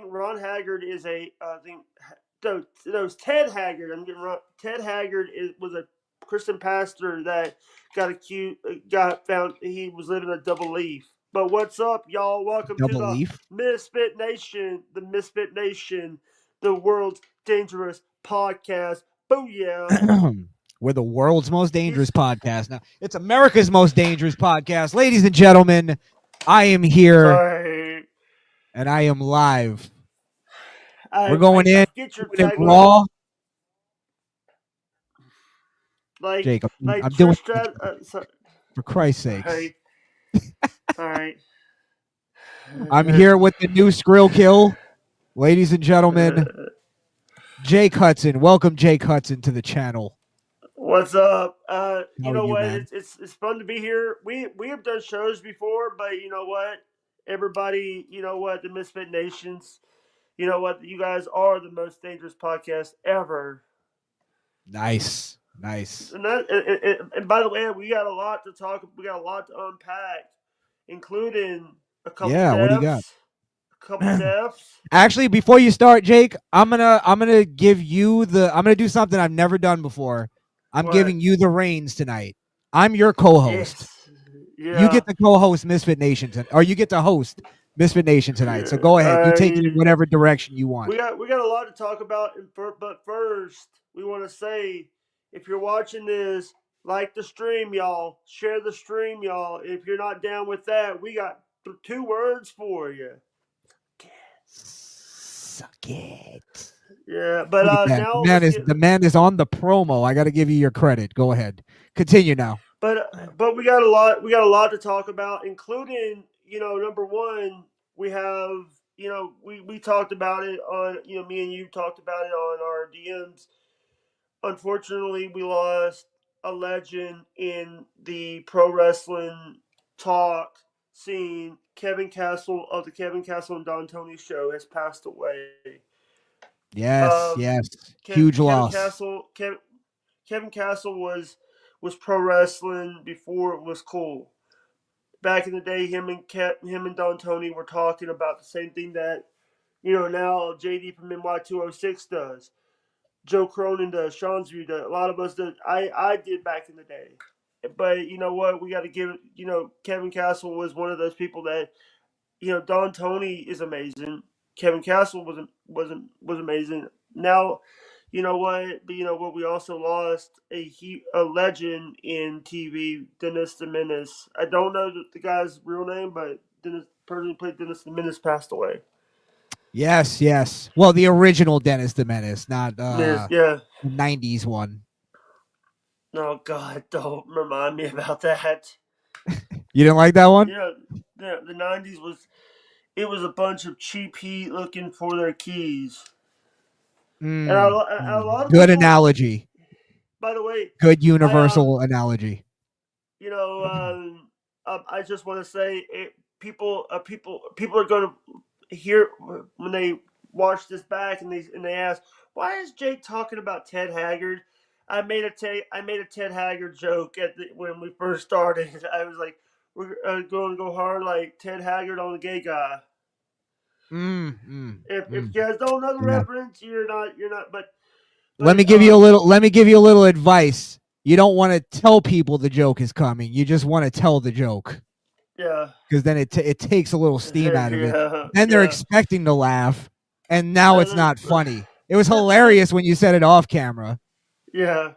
Ron Haggard is I think no, it's Ted Haggard. I'm getting wrong. Ted Haggard was a Christian pastor that got accused, got found. He was living a double leaf. But what's up, y'all? Welcome to Double the leaf. Misfit Nation, the world's dangerous podcast. Booyah! We're the world's most dangerous He's podcast. Now, it's America's most dangerous podcast. Ladies and gentlemen, I am here sorry. and I am live. We're I going I in, forget your doing it tagline. raw. Like Jake, I'm doing Trish it for Christ's sakes. Alright. Alright. I'm here with the new Skrill Kill. Ladies and gentlemen, Jake Hudson. Welcome, Jake Hudson, to the channel. What's up? You How are know you, what? man? It's fun to be here. We have done shows before, but you know what? Everybody, you know what? The Misfit Nations, you know what? You guys are the most dangerous podcast ever. Nice. And by the way, we got a lot to talk. We got a lot to unpack, including a couple What do you got? deaths. A couple deaths. Actually, before you start, Jake, I'm gonna give you I'm gonna do something I've never done before. I'm What? giving you the reins tonight. I'm your co-host. Yes. Yeah. You get to co-host Misfit Nation or you get to host Misfit Nation tonight. So go ahead. You take it in whatever direction you want. We got a lot to talk about, but first we want to say, if you're watching this, like the stream, y'all. Share the stream, y'all. If you're not down with that, we got 2 words for you. Suck it. Yeah, but now the man is on the promo. I got to give you your credit. Go ahead. Continue now. But we got a lot. We got a lot to talk about, including, you know, number one, we have, you know, we talked about it on, you know, me and you talked about it on our DMs. Unfortunately, we lost a legend in the pro wrestling talk scene. Kevin Castle of the Kevin Castle and Don Tony show has passed away. Yes. Huge loss. Kevin Castle was pro wrestling before it was cool. Back in the day, him and Don Tony were talking about the same thing that, you know, now JD from NY206 does. Joe Cronin does, Sean's View does, a lot of us did. I did back in the day. But you know what? We got to give it, you know, Kevin Castle was one of those people that, you know, Don Tony is amazing. Kevin Castle was amazing. Now, you know what? But you know what? We also lost a legend in TV, Dennis the Menace. I don't know the guy's real name, but Dennis, person who played Dennis the Menace, passed away. Yes. Well, the original Dennis the Menace, not the 90s one. Oh God, don't remind me about that. You didn't like that one? Yeah, the 90s was a bunch of cheap heat looking for their keys. And a lot of good people, analogy. By the way, good universal analogy. You know, I just want to say, people are going to hear when they watch this back and they ask, why is Jake talking about Ted Haggard? I made a Ted Haggard joke when we first started. I was like, we're going to go hard like Ted Haggard on the gay guy. If you guys don't know the reference, you're not. But let me give you a little advice. You don't want to tell people the joke is coming. You just want to tell the joke. Yeah. Because then it takes a little steam out of it. Then they're expecting to laugh, and now it's not funny. It was hilarious when you said it off camera. Yeah.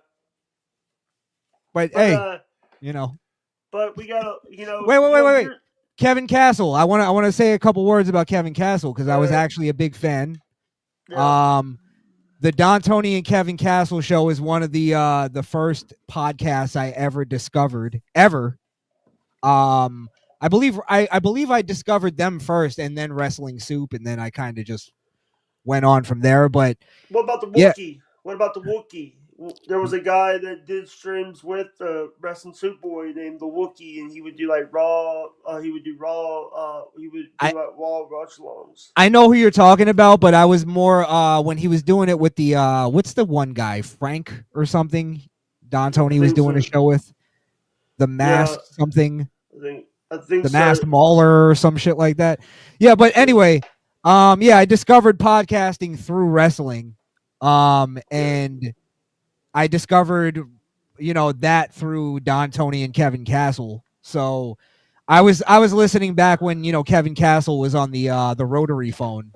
But hey, you know. But we gotta, you know. Wait. Kevin Castle. I want to say a couple words about Kevin Castle because I was actually a big fan. Yeah. The Don Tony and Kevin Castle show is one of the first podcasts I ever discovered ever. I believe I discovered them first, and then Wrestling Soup, and then I kind of just went on from there. But what about the Wookiee? Yeah. What about the Wookiee? There was a guy that did streams with the Wrestling Soup Boy named the Wookiee, and he would do like Raw. He would do Raw. He would do like Raw watch-alongs. I know who you're talking about, but I was more when he was doing it with the what's the one guy, Frank or something. Don Tony was doing a show with the Masked something. I think the Masked Mauler or some shit like that. Yeah, but anyway, Yeah, I discovered podcasting through wrestling. Yeah, And I discovered, that through Don Tony and Kevin Castle. So I was listening back when, Kevin Castle was on the rotary phone.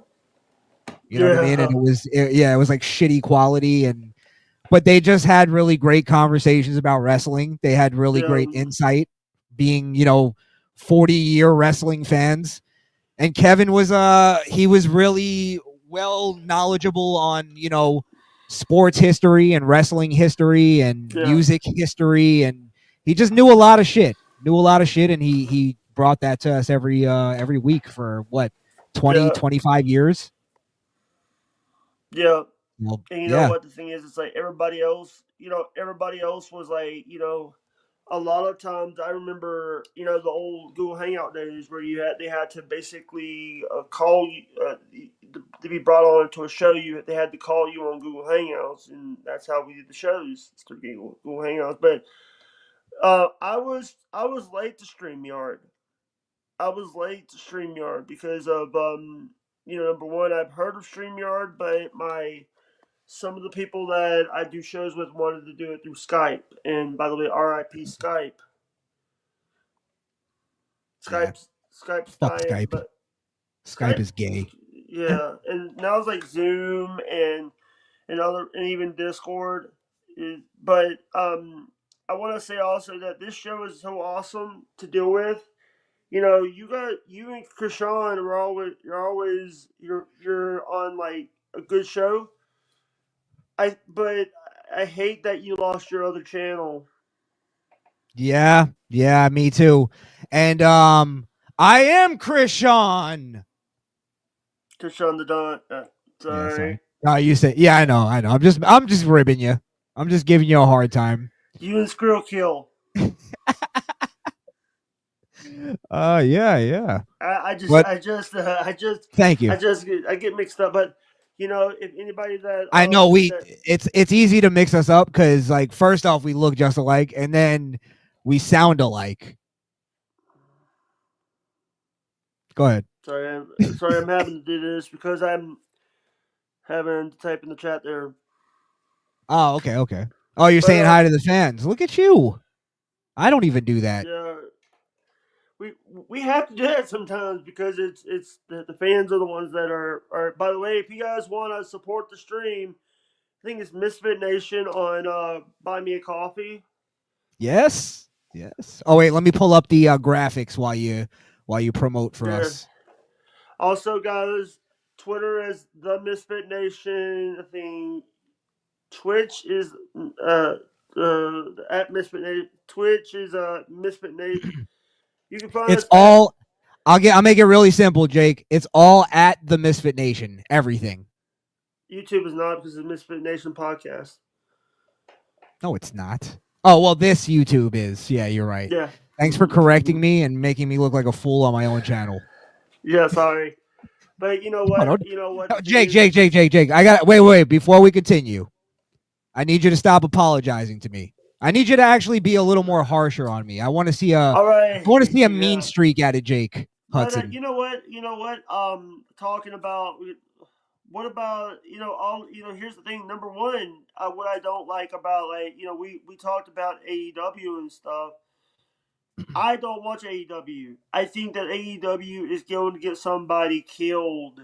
You know what I mean? And yeah, it was like shitty quality, and but they just had really great conversations about wrestling. They had really yeah, great insight, being 40-year wrestling fans. And Kevin was he was really well knowledgeable on sports history and wrestling history and yeah, music history, and he just knew a lot of shit, and he brought that to us every week for what, 20 yeah, 25 years. yeah. Well, And you know yeah. what the thing is? It's like everybody else. Everybody else was like, a lot of times I remember, the old Google Hangout days where they had to basically call you to be brought on to a show. They had to call you on Google Hangouts, and that's how we did the shows through Google Hangouts. But I was late to Streamyard. I was late to Streamyard because of number one, I've heard of Streamyard, but my some of the people that I do shows with wanted to do it through Skype. And by the way, RIP Skype. Yeah. Skype's Fuck dying, Skype. but Skype Skype, is gay. yeah. And now it's like Zoom and even Discord. But I want to say also that this show is so awesome to deal with. You and Krishan you're on like a good show. But I hate that you lost your other channel. Yeah, yeah, me too. And I am Krishan. Krishan the Don. Yeah, sorry. Sorry. Oh, you say, yeah, I know. I'm just ribbing you. I'm just giving you a hard time. You and Skrill Kill. Yeah, yeah. I just But I just I just thank you. I get mixed up. But if anybody that I know it's easy to mix us up because, like, first off, we look just alike, and then we sound alike. Go ahead. sorry I'm having to do this because I'm having to type in the chat there. Oh, okay, okay. Oh, you're But saying hi to the fans. Look at you. I don't even do that. yeah, we we have to do that sometimes because it's the fans are the ones that are. By the way, if you guys want to support the stream, I think it's Misfit Nation on Buy Me a Coffee. Yes, yes. Oh wait, let me pull up the graphics while you promote for Yeah. us. Also, guys, Twitter is the Misfit Nation. I think Twitch is at Misfit Nation. Twitch is Misfit Nation. You can find It's us at all. I'll make it really simple, Jake. It's all at the Misfit Nation. Everything. YouTube is not because it's Misfit Nation podcast. No, it's not. Oh well, this YouTube is. Yeah, you're right. Yeah. Thanks for correcting me and making me look like a fool on my own channel. Yeah, sorry. But you know No, what? no, You know what no, the thing Jake, is? Jake, Jake, Jake, Jake. I got wait. Before we continue, I need you to stop apologizing to me. I need you to actually be a little more harsher on me. I want to see a I All right. want to see a mean Yeah. streak out of Jake But Hudson. you know what? You know what? Talking about what about all here's the thing. Number one, what I don't like about like we talked about AEW and stuff. I don't watch AEW. I think that AEW is going to get somebody killed.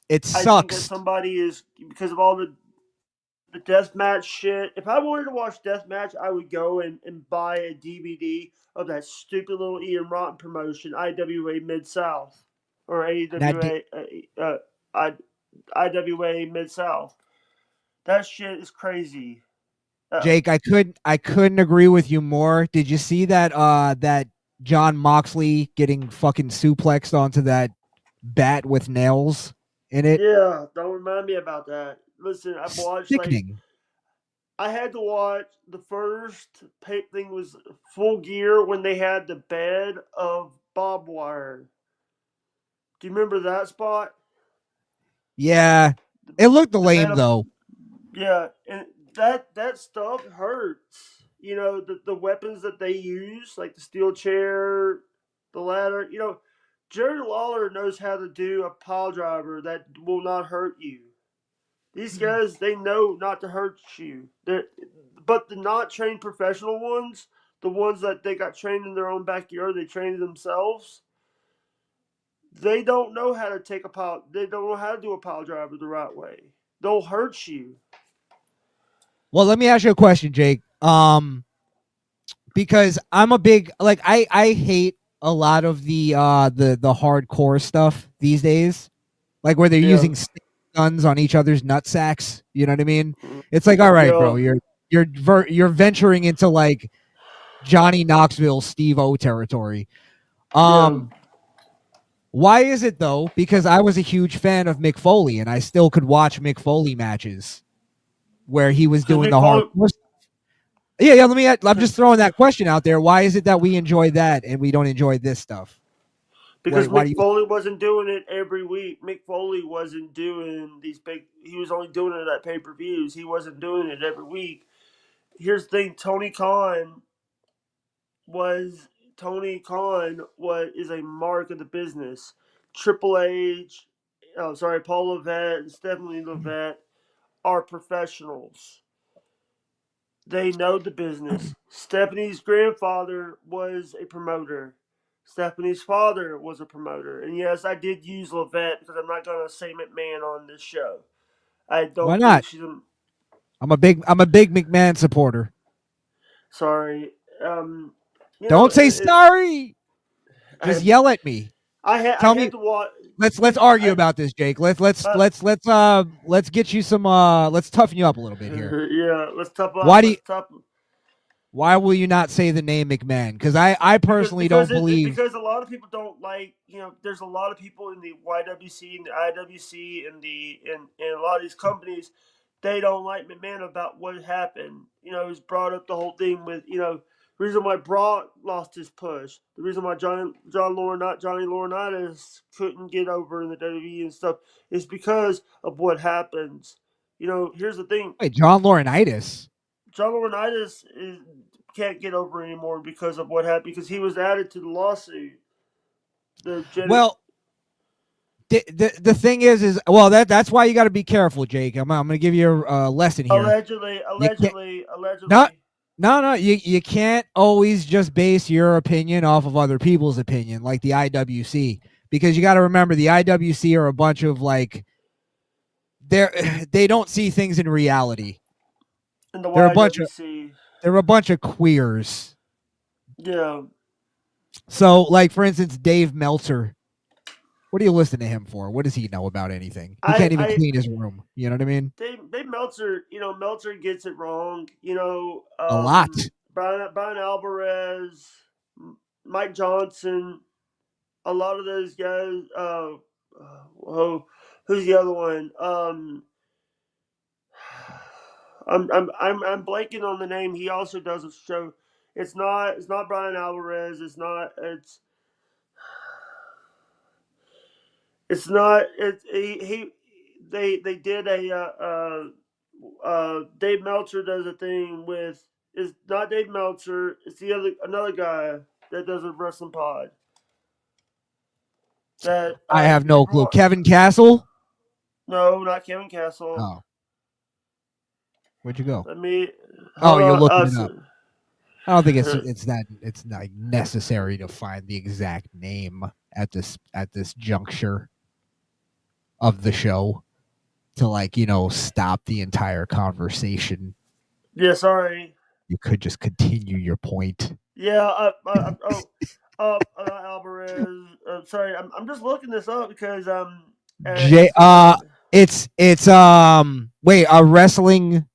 It I think that sucks. somebody is because of all the death match shit. If I wanted to watch death match, I would go and buy a DVD of that stupid little Ian Rotten promotion, IWA Mid South or That AWA I, IWA Mid South. That shit is crazy. Jake, I couldn't agree with you more. Did you see that John Moxley getting fucking suplexed onto that bat with nails in it? Yeah, don't remind me about that. Listen, I've watched like Sickening. I had to watch the first thing was Full Gear when they had the bed of barbed wire. Do you remember that spot? Yeah. It looked The bed lame of though. yeah, and that stuff hurts. The weapons that they use, like the steel chair, the ladder. Jerry Lawler knows how to do a pile driver that will not hurt you. These guys, they know not to hurt you. But the not trained professional ones, the ones that they got trained in their own backyard, they trained themselves. They don't know how to take a pile. They don't know how to do a pile driver the right way. They'll hurt you. Well, let me ask you a question, Jake. Because I'm a big like I hate a lot of the hardcore stuff these days, like where they're Yeah. using guns on each other's nut sacks. You know what I mean? It's like, all right, bro, Yeah. you're venturing into like Johnny Knoxville, Steve O territory. Yeah. Why is it though? Because I was a huge fan of Mick Foley, and I still could watch Mick Foley matches where he was Because doing the Mick Foley, hardcore. Yeah, yeah. I'm just throwing that question out there. Why is it that we enjoy that and we don't enjoy this stuff? because Why do Mick you? Foley wasn't doing it every week. Mick Foley wasn't doing these big. He was only doing it at pay per views. He wasn't doing it every week. Here's the thing: was Tony Khan was is a mark of the business. Triple H, oh sorry, Paul Levesque and Stephanie Levesque are professionals. They know the business. Stephanie's grandfather was a promoter. Stephanie's father was a promoter. And yes, I did use Levette because I'm not going to say McMahon on this show. I Why don't think not? she's a. I'm a big McMahon supporter. Sorry. Um, you know, Don't say sorry. Just I, yell at me. I Tell me. had to watch. Let's argue about this, Jake. Uh, Let's get you some let's toughen you up a little bit here. yeah, let's top up. Why do you, Let's top why will you not say the name McMahon? Because I personally don't believe. because a lot of people don't like, there's a lot of people in the YWC and the IWC and a lot of these companies, they don't like McMahon about what happened. He's brought up the whole thing with, the reason why Brock lost his push, the reason why Johnny Laurinaitis couldn't get over in the WWE and stuff is because of what happens. Here's the thing: Wait, John Laurinaitis. John Laurinaitis can't get over anymore because of what happened. Because he was added to the lawsuit. The Well, the thing is well that's why you got to be careful, Jake. I'm going to give you a lesson here. allegedly, You can't not allegedly. no you can't always just base your opinion off of other people's opinion, like the IWC, because you got to remember the IWC are a bunch of like they don't see things in reality. In the They're a bunch of YWC. they're a bunch of queers. Yeah. So, like for instance, Dave Meltzer. What do you listen to him for? What does he know about anything? He can't even I clean his room. You know what I mean? Dave Meltzer, Meltzer gets it wrong. A lot. Brian Alvarez, Mike Johnson, a lot of those guys. Oh, who's the other one? I'm blanking on the name. He also does a show. It's not Brian Alvarez. It's not he they did a Dave Meltzer does a thing with, it's not Dave Meltzer. It's the other another guy that does a wrestling pod that I have they no clue. brought. Kevin Castle. No, not Kevin Castle. Oh, where'd you go? Let me Oh, hold you're on. looking it up. I don't think it's not necessary to find the exact name at this juncture of the show to stop the entire conversation. Yeah, sorry. You could just continue your point. Yeah, Alvarez. Sorry, I'm just looking this up because J it's not it's wait, a wrestling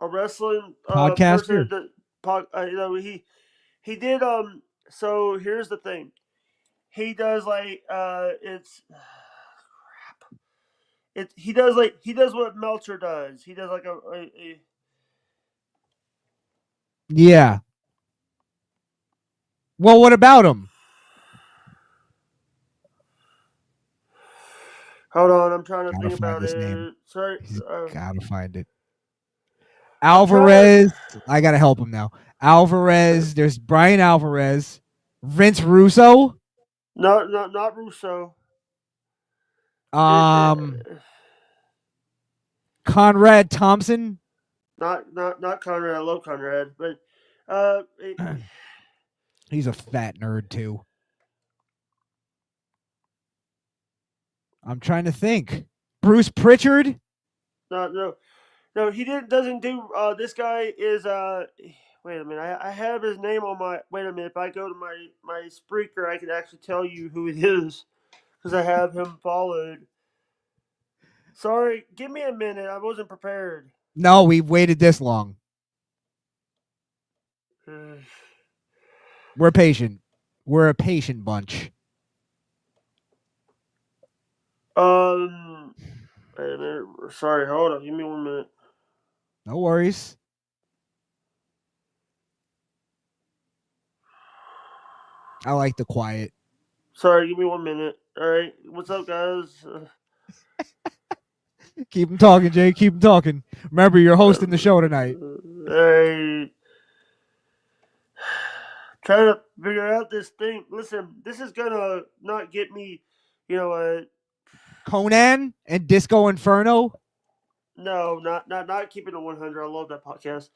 a wrestling podcaster? person that he did So here's the thing. He does like he does what Meltzer does. He does like a Yeah. Well, what about him? hold on, I'm trying to Gotta think find about this name. it. Sorry, He's gotta find it. I'm trying to. Alvarez. I gotta help him now. Alvarez. There's Brian Alvarez. Vince Russo. Not Russo. It, Um, Conrad Thompson. not Conrad. I love Conrad, but He's a fat nerd too. I'm trying to think. Bruce Pritchard. no. He doesn't do. This guy is. Wait a minute. I have his name on my. Wait a minute. If I go to my Spreaker, I can actually tell you who it is because I have him followed. Sorry, give me a minute. I wasn't prepared. No, we've waited this long. We're patient. We're a patient bunch. Um, Wait a minute. Sorry, hold on. Give me 1 minute. No worries. I like the quiet. Sorry, give me 1 minute. All right, what's up, guys? Keep them talking, Jay. Keep them talking. Remember, you're hosting the show tonight. I trying to figure out this thing. Listen, this is gonna not get me. You know what? Conan and Disco Inferno. No, not keeping it 100. I love that podcast.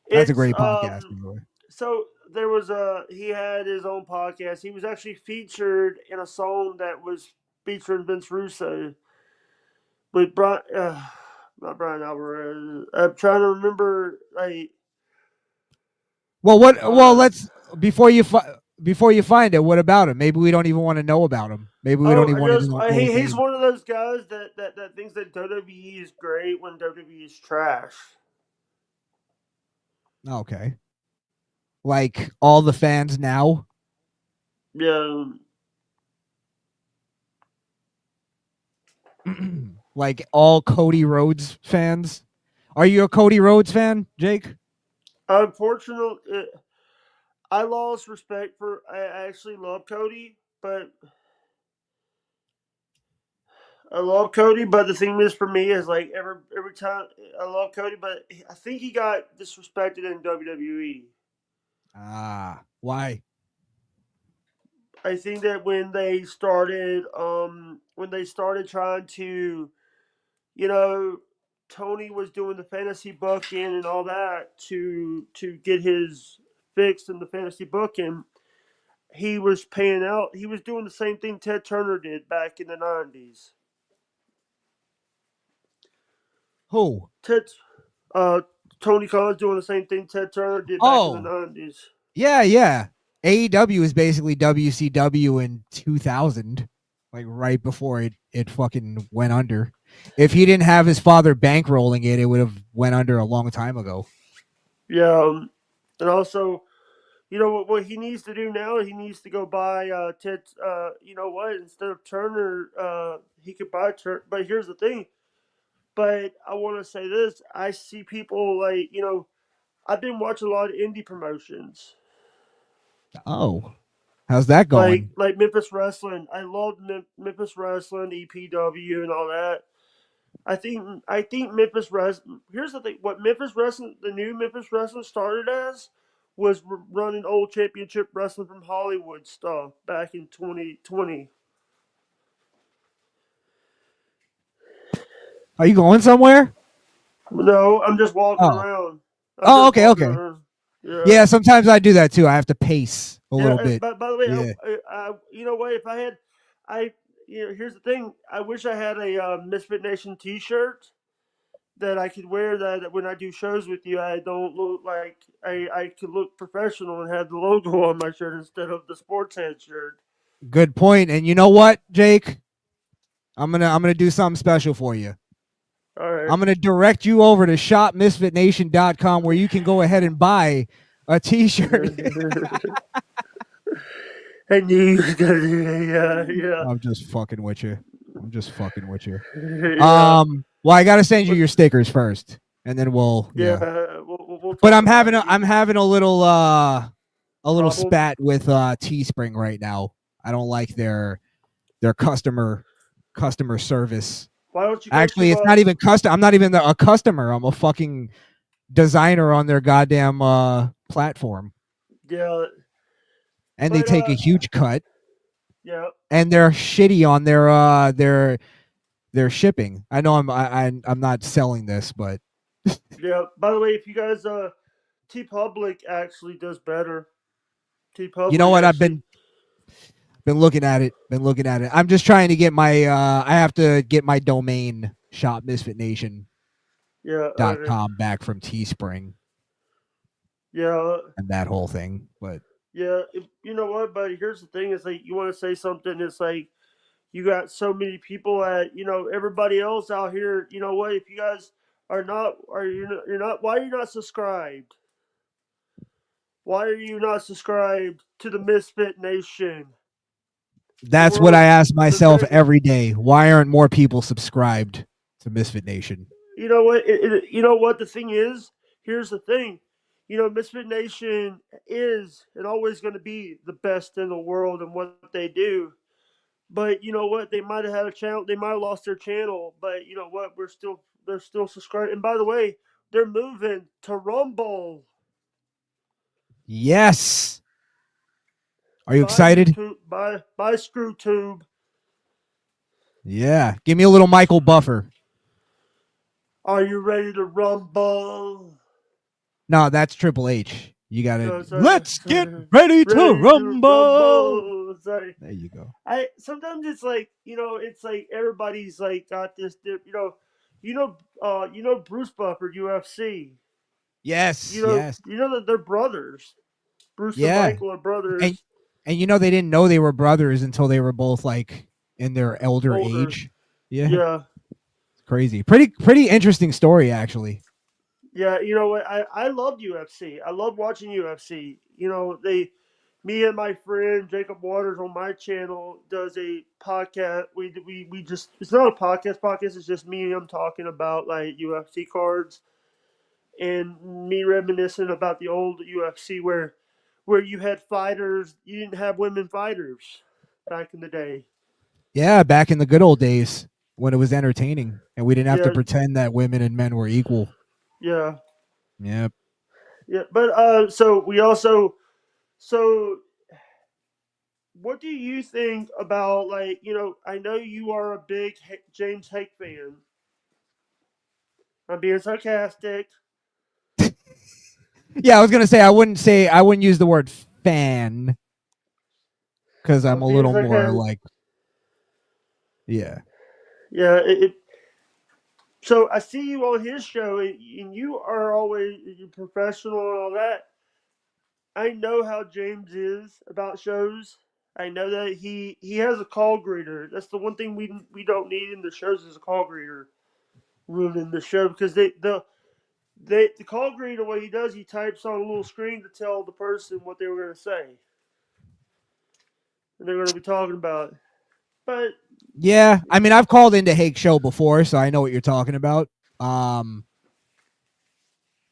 That's a It's great podcast, by the way. So there was he had his own podcast. He was actually featured in a song that was featuring Vince Russo with Brian, not Brian Alvarez. I'm trying to remember. Like, Well, what? Well, uh, let's before you find it. What about him? Maybe we don't even want to know about him. Maybe we don't oh, even want to know his he's name. one of those guys that thinks that WWE is great when WWE is trash. Okay. Like all the fans now. Yeah. Like all Cody Rhodes fans. Are you a Cody Rhodes fan, Jake? Unfortunately, I lost respect for. I actually love Cody, but I love Cody. But the thing is, for me, is like every time I love Cody, but I think he got disrespected in WWE. Ah, why? I think that when they started trying to, you know, Tony was doing the fantasy booking and all that to get his fix in the fantasy booking. He was paying out. He was doing the same thing Ted Turner did back in the 90s. Who? Ted, uh, Tony Khan's doing the same thing Ted Turner did back in the Oh, 90s. yeah, yeah. AEW is basically WCW in 2000, like right before it fucking went under. If he didn't have his father bankrolling it, it would have went under a long time ago. Yeah, and also, you know what he needs to do now? He needs to go buy Ted. You know what? Instead of Turner, he could buy Turner. But here's the thing. But I want to say this: I see people like I've been watching a lot of indie promotions, Oh, how's that going? like Memphis Wrestling. I love Memphis Wrestling, EPW, and all that. I think Memphis Wrestling. Here's the thing: what Memphis Wrestling, the new Memphis Wrestling started as, was running old championship wrestling from Hollywood stuff back in 2020. Are you going somewhere? No, I'm just walking Oh, around. I'm oh, just okay, walking okay. around. Yeah. Yeah, sometimes I do that too. I have to pace a Yeah, little bit. but by the way, Yeah. you know what? If I had, I, here's the thing. I wish I had a Misfit Nation T-shirt that I could wear. That when I do shows with you, I don't look like I could look professional and have the logo on my shirt instead of the sports head shirt. Good point. And you know what, Jake? I'm gonna do something special for you. All right. I'm gonna direct you over to shopmisfitnation.com where you can go ahead and buy a t-shirt. I knew you was gonna do that. Yeah, I'm just fucking with you. I'm just fucking with you. yeah, yeah. Well, I gotta send you But your stickers first, and then we'll yeah, yeah. we'll But talk about it. I'm having a little Problem. spat with Teespring right now. I don't like their customer service. Why don't you go Actually, to it's not even custom. I'm not even a customer. I'm a fucking designer on their goddamn platform, yeah, and they but take a huge cut. Yeah, and they're shitty on their shipping. I know I'm not selling this, but yeah. By the way, if you guys T Public actually does better. T you know Public what? I've actually, been looking at it. Been looking at it. I'm just trying to get my. I have to get my domain yeah, shopmisfitnation.com back from Teespring yeah, and that whole thing. But yeah. You know what? But here's the thing: is like you want to say something. It's like you got so many people at everybody else out here. You know what? If you guys are not, you're not. Why are you not subscribed? Why are you not subscribed to the Misfit Nation? The that's what I world, ask the myself great. every day. Why aren't more people subscribed to Misfit Nation? You know what? You know what the thing is? Here's the thing. Misfit Nation is and always going to be the best in the world in what they do. But you know what? They might have had a channel. They might have lost their channel. But you know what? They're still subscribed. And by the way, they're moving to Rumble. Yes. Are you By excited? YouTube. By ScrewTube. Yeah. Give me a little Michael Buffer. Are you ready to rumble? No, that's Triple H. You gotta No, sorry, let's get sorry. ready to Ready to rumble. rumble. Sorry. There you go. I sometimes it's like it's like everybody's like got this Bruce Buffer UFC. Yes, yes. You know that they're brothers. Bruce and Yeah. Michael are And brothers. they didn't know they were brothers until they were both like in their elder Older. age. Yeah. Yeah. It's crazy. Pretty interesting story actually. Yeah, you know what? I love UFC. I love watching UFC. Me and my friend Jacob Waters on my channel does a podcast. We just it's not a podcast. It's just me and him talking about like UFC cards and me reminiscing about the old UFC where you had fighters, you didn't have women fighters back in the day. Yeah, back in the good old days when it was entertaining and we didn't have to Yeah, pretend that women and men were equal. yeah, Yep. yeah. But so what do you think about like I know you are a big James Hake fan. I'm being sarcastic. Yeah, I was gonna say I wouldn't use the word fan because I'm I'm a being little more sarcastic. like yeah. Yeah. So I see you on his show, and you are always professional and all that. I know how James is about shows. I know that he has a call greeter. That's the one thing we don't need in the shows is a call greeter ruining the show because the call greeter what he does he types on a little screen to tell the person what they were going to say and they're going to be talking about. But Yeah, I mean I've called into Hake show before, so I know what you're talking about. Um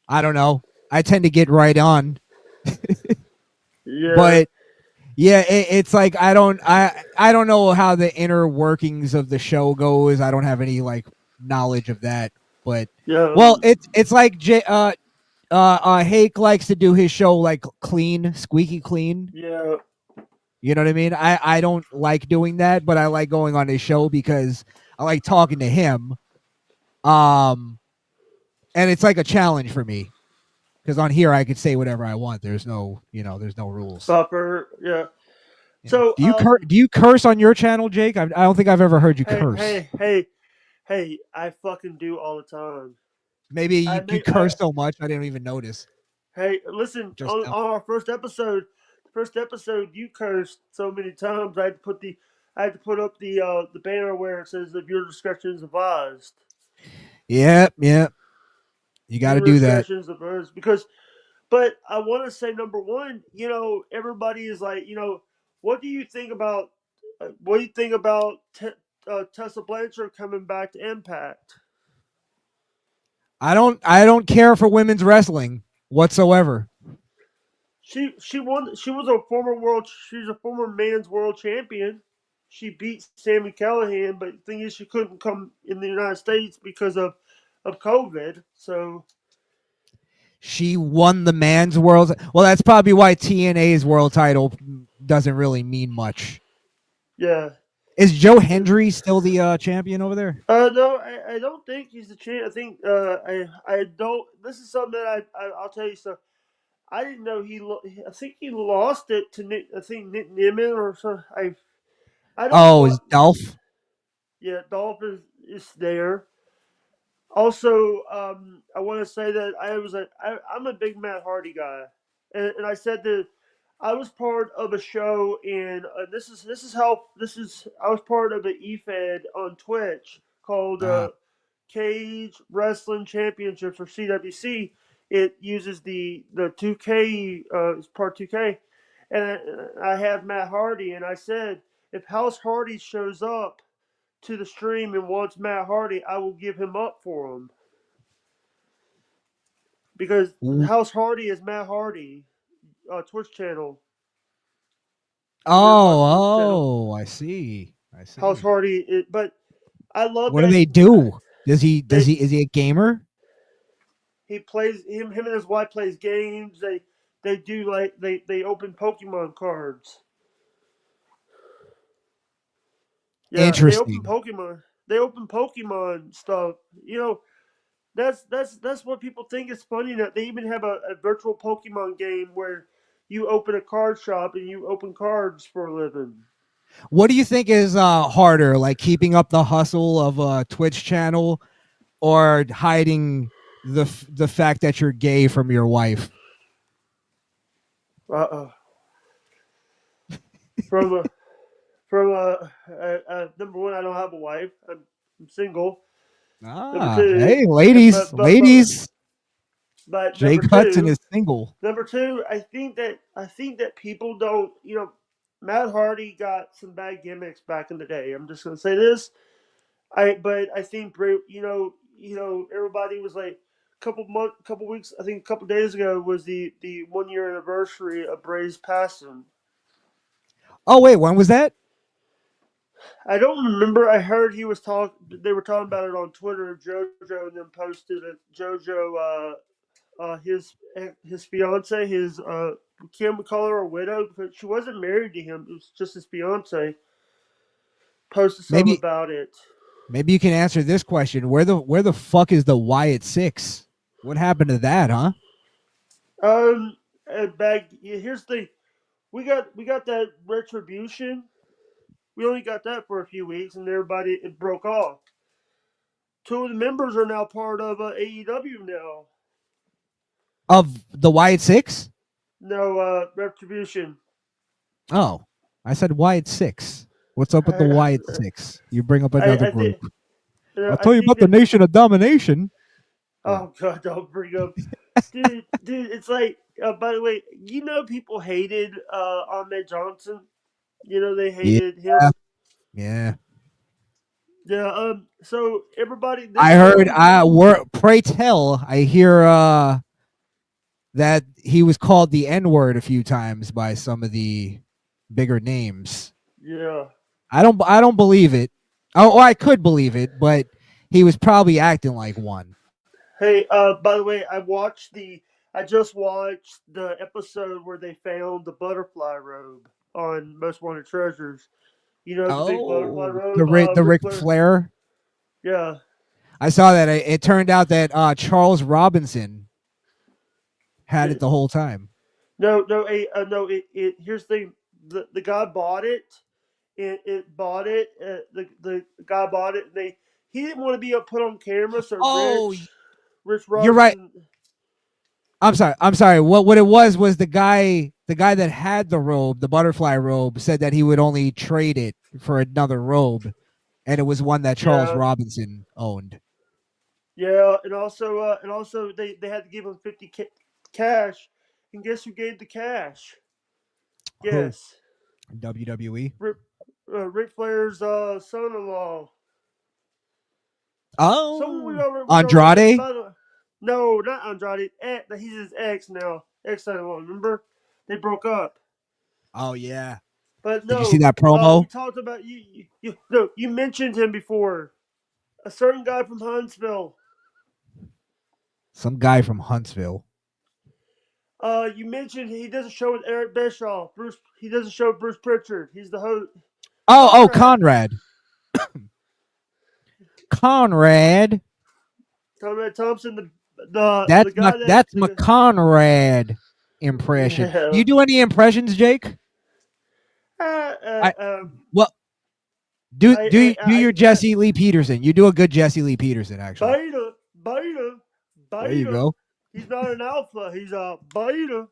I don't know. I tend to get right on, yeah, but yeah, it's like I don't know how the inner workings of the show goes. I don't have any like knowledge of that. But yeah, well, it's like Hake likes to do his show like clean, squeaky clean. yeah. You know what I mean? I don't like doing that, but I like going on his show because I like talking to him. Um, and it's like a challenge for me because on here I could say whatever I want. There's no, there's no rules. Buffer, yeah. Yeah. So Do you curse on your channel, Jake? I don't think I've ever heard you hey, curse. hey, hey, hey, I fucking do all the time. Maybe I you make I curse so much I didn't even notice Hey, listen, just now. on our first episode, you cursed so many times. I had to put up the banner where it says that your discretion is advised. Yeah, yeah. You got to Viewer do that. discretion is advised because. But I want to say number one, everybody is like, what do you think about Tessa Blanchard coming back to Impact? I don't care for women's wrestling whatsoever. She won. She was a former world. She's a former men's world champion. She beat Sammy Callahan, but the thing is, she couldn't come in the United States because of COVID. So She won the man's world. Well, that's probably why TNA's world title doesn't really mean much. Yeah. Is Joe Hendry still the champion over there? No, I don't think he's the champ. I think I don't. This is something that I'll tell you. So I didn't know I think he lost it to Nick. I think Nick Niman or something. I don't Oh, want. is Dolph? Yeah, Dolph is there. Also, I want to say that I'm a big Matt Hardy guy, and I said that I was part of a show, and this is I was part of an EFED on Twitch called Uh, Cage Wrestling Championships or CWC. It uses the 2K it's part 2K, and I have Matt Hardy, and I said if House Hardy shows up to the stream and wants Matt Hardy, I will give him up for him because w- House Hardy is Matt Hardy Twitch channel. If you ever watch Twitch channel, oh, I see. I House see. Hardy, but I love What do that they do? Does he? Does they he? Is he a gamer? he plays him and his wife plays games. They do like they open Pokemon cards. Yeah, they open Interesting. Pokemon. They open Pokemon stuff. You know, that's what people think is funny. That they even have a virtual Pokemon game where you open a card shop and you open cards for a living. What do you think is harder, like keeping up the hustle of a Twitch channel, or hiding the fact that you're gay from your wife? Uh, from a from number one, I don't have a wife. I'm single. Number Ah, two, hey, and ladies, ladies. number Jake Hudson two, is single. I think that people don't. Matt Hardy got some bad gimmicks back in the day. I'm just gonna say this. But I think everybody was like couple weeks. I think a couple days ago was the 1 year anniversary of Bray's passing. Oh wait, when was that? I don't remember. I heard he was talk. They were talking about it on Twitter. JoJo and then posted it. JoJo, his fiance, his can we call her a widow because she wasn't married to him. It was just his fiance. Posted some Maybe about it. maybe you can answer this question. Where the fuck is the Wyatt Six? What happened to that, huh? Here's the thing. We got that retribution. We only got that for a few weeks, and everybody it broke off. Two of the members are now part of AEW now. Of the Wyatt Six? No, retribution. Oh, I said Wyatt Six. What's up with the I, Wyatt Six? You bring up I, another I group. think I'll I tell you think about the that. Nation of Domination. What? Oh God, don't bring up, dude. It's like. By the way, people hated Ahmed Johnson. They Yeah, hated him. yeah. Yeah. So everybody, I heard. Pray tell. I hear that he was called the N word a few times by some of the bigger names. Yeah. I don't believe it. Oh, I could believe it, but he was probably acting like one. Hey, by the way, I just watched the episode where they found the butterfly robe on Most Wanted Treasures. The big butterfly Oh, robe. The Ric Ric Flair. Flair. Yeah. I saw that. It turned out that Charles Robinson had it the whole time. No, no, no. Here's the thing. The guy bought it. It bought it. The guy bought it. And he didn't want to be put on camera, so Oh, Rich you're right. Robinson. I'm sorry. I'm sorry. What it was the guy that had the robe, the butterfly robe, said that he would only trade it for another robe, and it was one that Charles Yeah, Robinson owned. yeah, and also they had to give him 50 cash, and guess who gave the cash? Who? Yes, WWE. Rick, Ric Flair's son-in-law. Someone Oh, we already met. Andrade. By the way, no, not Andrade. He's his ex now. Ex-son-in-law. Remember, they broke up. Oh yeah. But Did you see no, that we promo? talked about no, you mentioned him before. A certain guy from Huntsville. Some guy from Huntsville. You mentioned he does a show with Eric Bischoff. He does a show with Bruce Pritchard. He's the host. Oh, Conrad. Conrad. Conrad. Conrad Thompson, the That's my guy that that's my Conrad impression. Do yeah. you do any impressions, Jake? Uh, uh, I um, well do I, do I, do I, your I, Jesse Lee Peterson. You do a good Jesse Lee Peterson, actually. beta, beta, There you beta. go. He's not an alpha. He's a beta.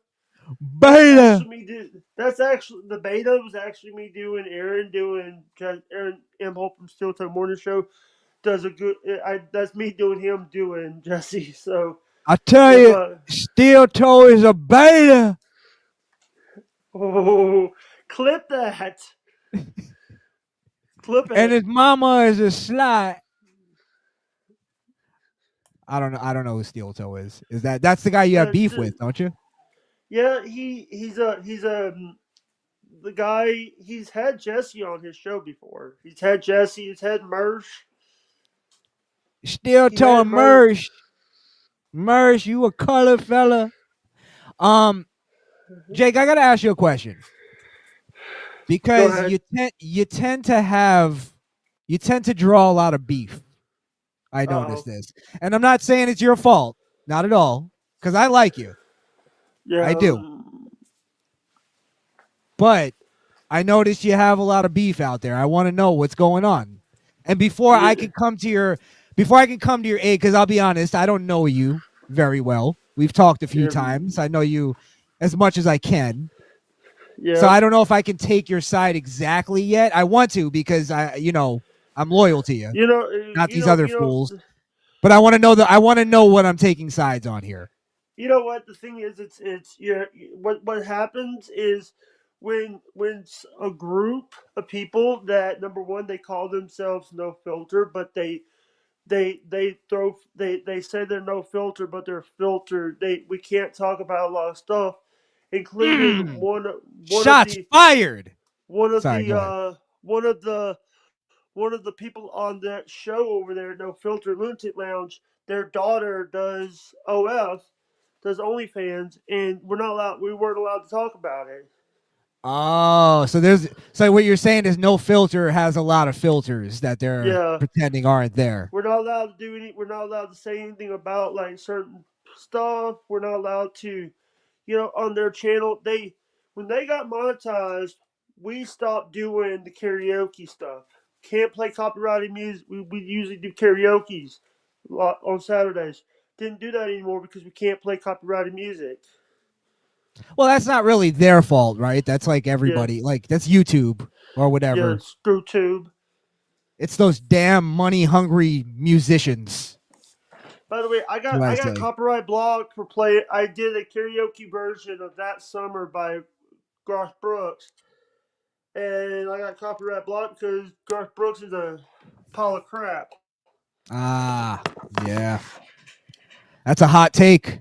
That's Beta. actually me. That's actually the beta was actually me doing Aaron doing Aaron M Hope from Steel Toe Morning Show does a good. That's me doing him doing Jesse. So I tell if you, Steel Toe is a beta. oh clip that clip And it. his mama is a slut. I don't know. I don't know who Steel Toe is. Is that's the guy you have beef with, don't you? Yeah, he's the guy. He's had Jesse on his show before. He's had Jesse. He's had Mersh. Steel He Toe had and Mersh. Mersh. Mersh, you a color fella. Um, Jake, I gotta ask you a question Go because ahead. you tend to draw a lot of beef. I noticed Oh this, and I'm not saying it's your fault, not at all, because I like you, yeah. I do, but I noticed you have a lot of beef out there. I want to know what's going on. And Yeah. before I can come to your aid, because I'll be honest, I don't know you very well. We've talked a few Yeah. times. I know you as much as I can. So Yeah. I don't know if I can take your side exactly yet. I want to because I'm loyal to you, You know. not You these know. other fools. But I want to know what I'm taking sides on here. You know what the thing is. It's yeah. What happens is when a group of people that number one they call themselves no filter, but they say they're no filter, but they're filtered. We can't talk about a lot of stuff, including Mm, one of shots the fired. one of Sorry, the go ahead. one of the one of the people on that show over there, No Filter Lunatic Lounge. Their daughter does OF, does OnlyFans, and we weren't allowed to talk about it. Oh, so what you're saying is no filter has a lot of filters that they're Yeah, pretending aren't there. we're not allowed to do any. We're not allowed to say anything about like certain stuff. We're not allowed to, on their channel. When they got monetized, we stopped doing the karaoke stuff. Can't play copyrighted music. We usually do karaoke's on Saturdays. Didn't do that anymore because we can't play copyrighted music. Well, that's not really their fault, right? That's like Yeah, everybody, like that's YouTube or yeah, whatever. screw tube. It's those damn money hungry musicians. By the way, That's what I I got say. copyright blocked for play. I did a karaoke version of That Summer by Garth Brooks, and I got copyright blocked because Garth Brooks is a pile of crap. Ah, yeah, that's a hot take.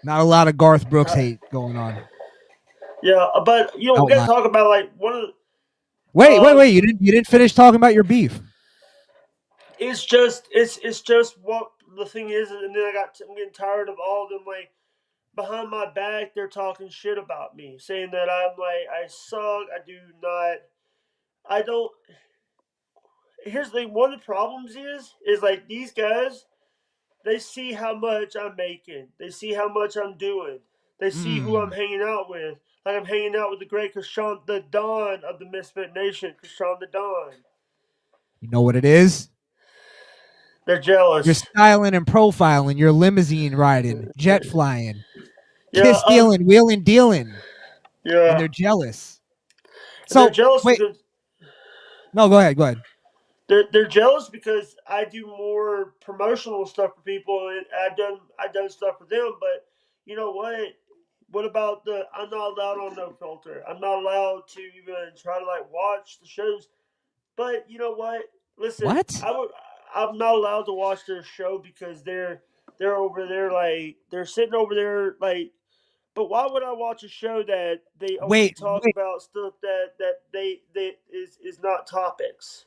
Not a lot of Garth Brooks Uh, hate going on yeah, but we out got to loud. talk about like one of Wait! You didn't finish talking about your beef. it's just what the thing is, and then I'm getting tired of all of them like behind my back they're talking shit about me, saying that I'm like I suck, I do not, I don't. Here's the thing: one of the problems is like these guys, they see how much I'm making, they see how much I'm doing, they see who I'm Mm, hanging out with. Like I'm hanging out with the great Krishan, the Don of the Misfit Nation, Krishan the Don. you know what it is? They're You're jealous. styling and profiling. You're limousine riding, jet flying, Yeah, kiss stealing, wheeling dealing, and yeah. they're jealous. And they're So jealous wait, because no, go ahead, go ahead. they're jealous because I do more promotional stuff for people, and I've done stuff for them. But you know what? What about the? I'm not allowed on No Filter. I'm not allowed to even try to like watch the shows. But you know what? Listen, What? I'm not allowed to watch their show because they're over there like they're sitting over there like. But why would I watch a show that they only talk Wait. about stuff that they is not topics?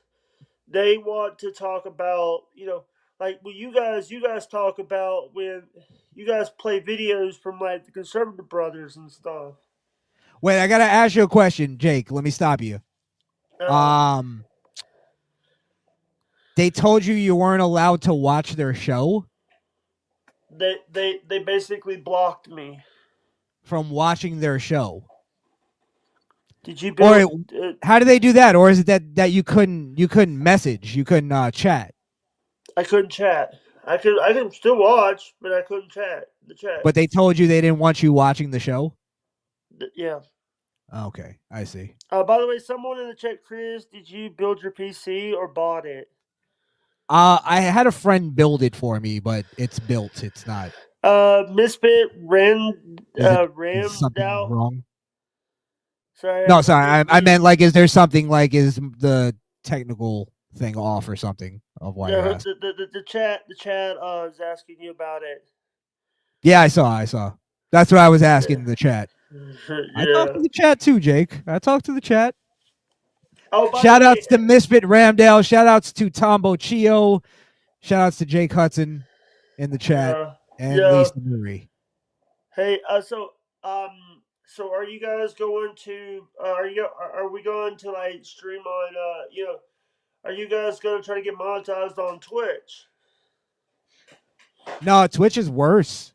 They want to talk about, like when you guys talk about when you guys play videos from like the conservative brothers and stuff. Wait, I gotta ask you a question, Jake. Let me stop you. Uh, Um, they told you weren't allowed to watch their show they basically blocked me. from watching their show. Did you Or build? how do they do that? Or is it that you couldn't message, you couldn't chat, I couldn't chat. I could still watch, but I couldn't chat. The chat. but they told you they didn't want you watching the show? Yeah. Okay, I see. By the way, someone in the chat, Chris, did you build your PC or bought it? I had a friend build it for me, but it's built. It's not. Misfit ran Is rammed something out. wrong? Sorry, No, sorry. me, I me. meant like, is there something like, is the technical thing off or something of why you're No, asking? the chat is asking you about it. Yeah, I saw. That's what I was asking in the chat. I talked Yeah. to the chat too, Jake. I talked to the chat. Oh, by the Shout way, outs to Misfit Ramdale. Shout outs to Tombo Chio. Shout outs to Jake Hudson in the chat yeah, and yeah. Lisa Marie. Hey, so are you guys going to? Are we going to like stream on? Are you guys going to try to get monetized on Twitch? No, Twitch is worse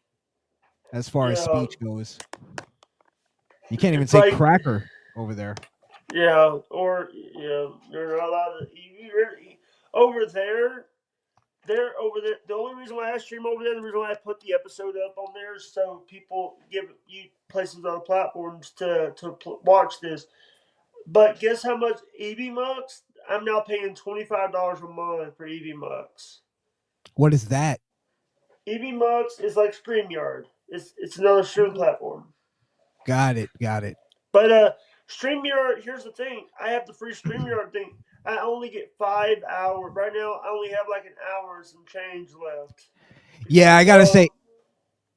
as far as Yeah, speech goes. You can't even it's say like cracker over there. yeah, or yeah, they're not allowed to. Over there, they're over there. The only reason why I stream over there, the reason why I put the episode up on there, is so people give you places on platforms to watch this. But guess how much EV Mux? I'm now paying $25 a month for EV Mux. What is that? EV Mux is like StreamYard. It's another streaming platform. Got it. Got it. But StreamYard, here's the thing. I have the free StreamYard thing. I only get 5 hours. Right now, I only have like an hour and some change left. Yeah, I Because, gotta say,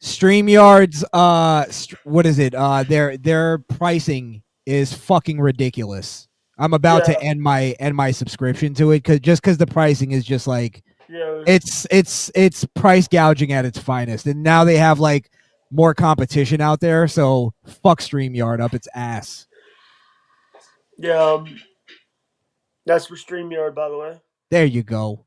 StreamYard's what is it? Their pricing is fucking ridiculous. I'm about yeah, to end my subscription to it because the pricing is just like, yeah, it's price gouging at its finest. And now they have like more competition out there, so fuck StreamYard up its ass. yeah. That's for StreamYard, by the way. There you go.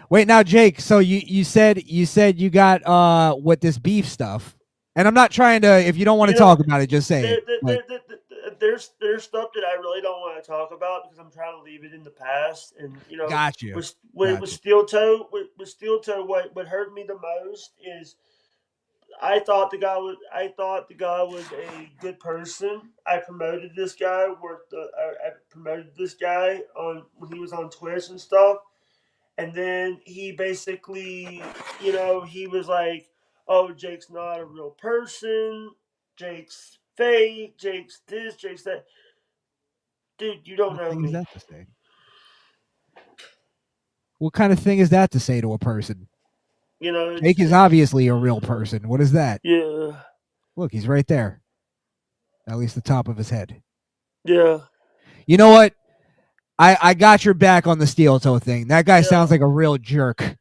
Wait, now Jake, so you said you got with this beef stuff. And I'm not trying to, if you don't want to You know, talk about it, just say there, it. But there's stuff that I really don't want to talk about because I'm trying to leave it in the past. And got you. with Got you. Steel Toe, with Steel Toe, what hurt me the most is I thought the guy was a good person. I promoted this guy I promoted this guy on when he was on Twitch and stuff, and then he basically, he was like, "Oh, Jake's not a real person. Jake's fake. Jake's this. Jake's that." Dude, you don't What know thing is me. that to say? What kind of thing is that to say to a person? It's Jake is obviously a real person. What is that? yeah, Look, he's right there. At least the top of his head. yeah, You know what? I got your back on the steel toe thing. That guy yeah. sounds like a real jerk.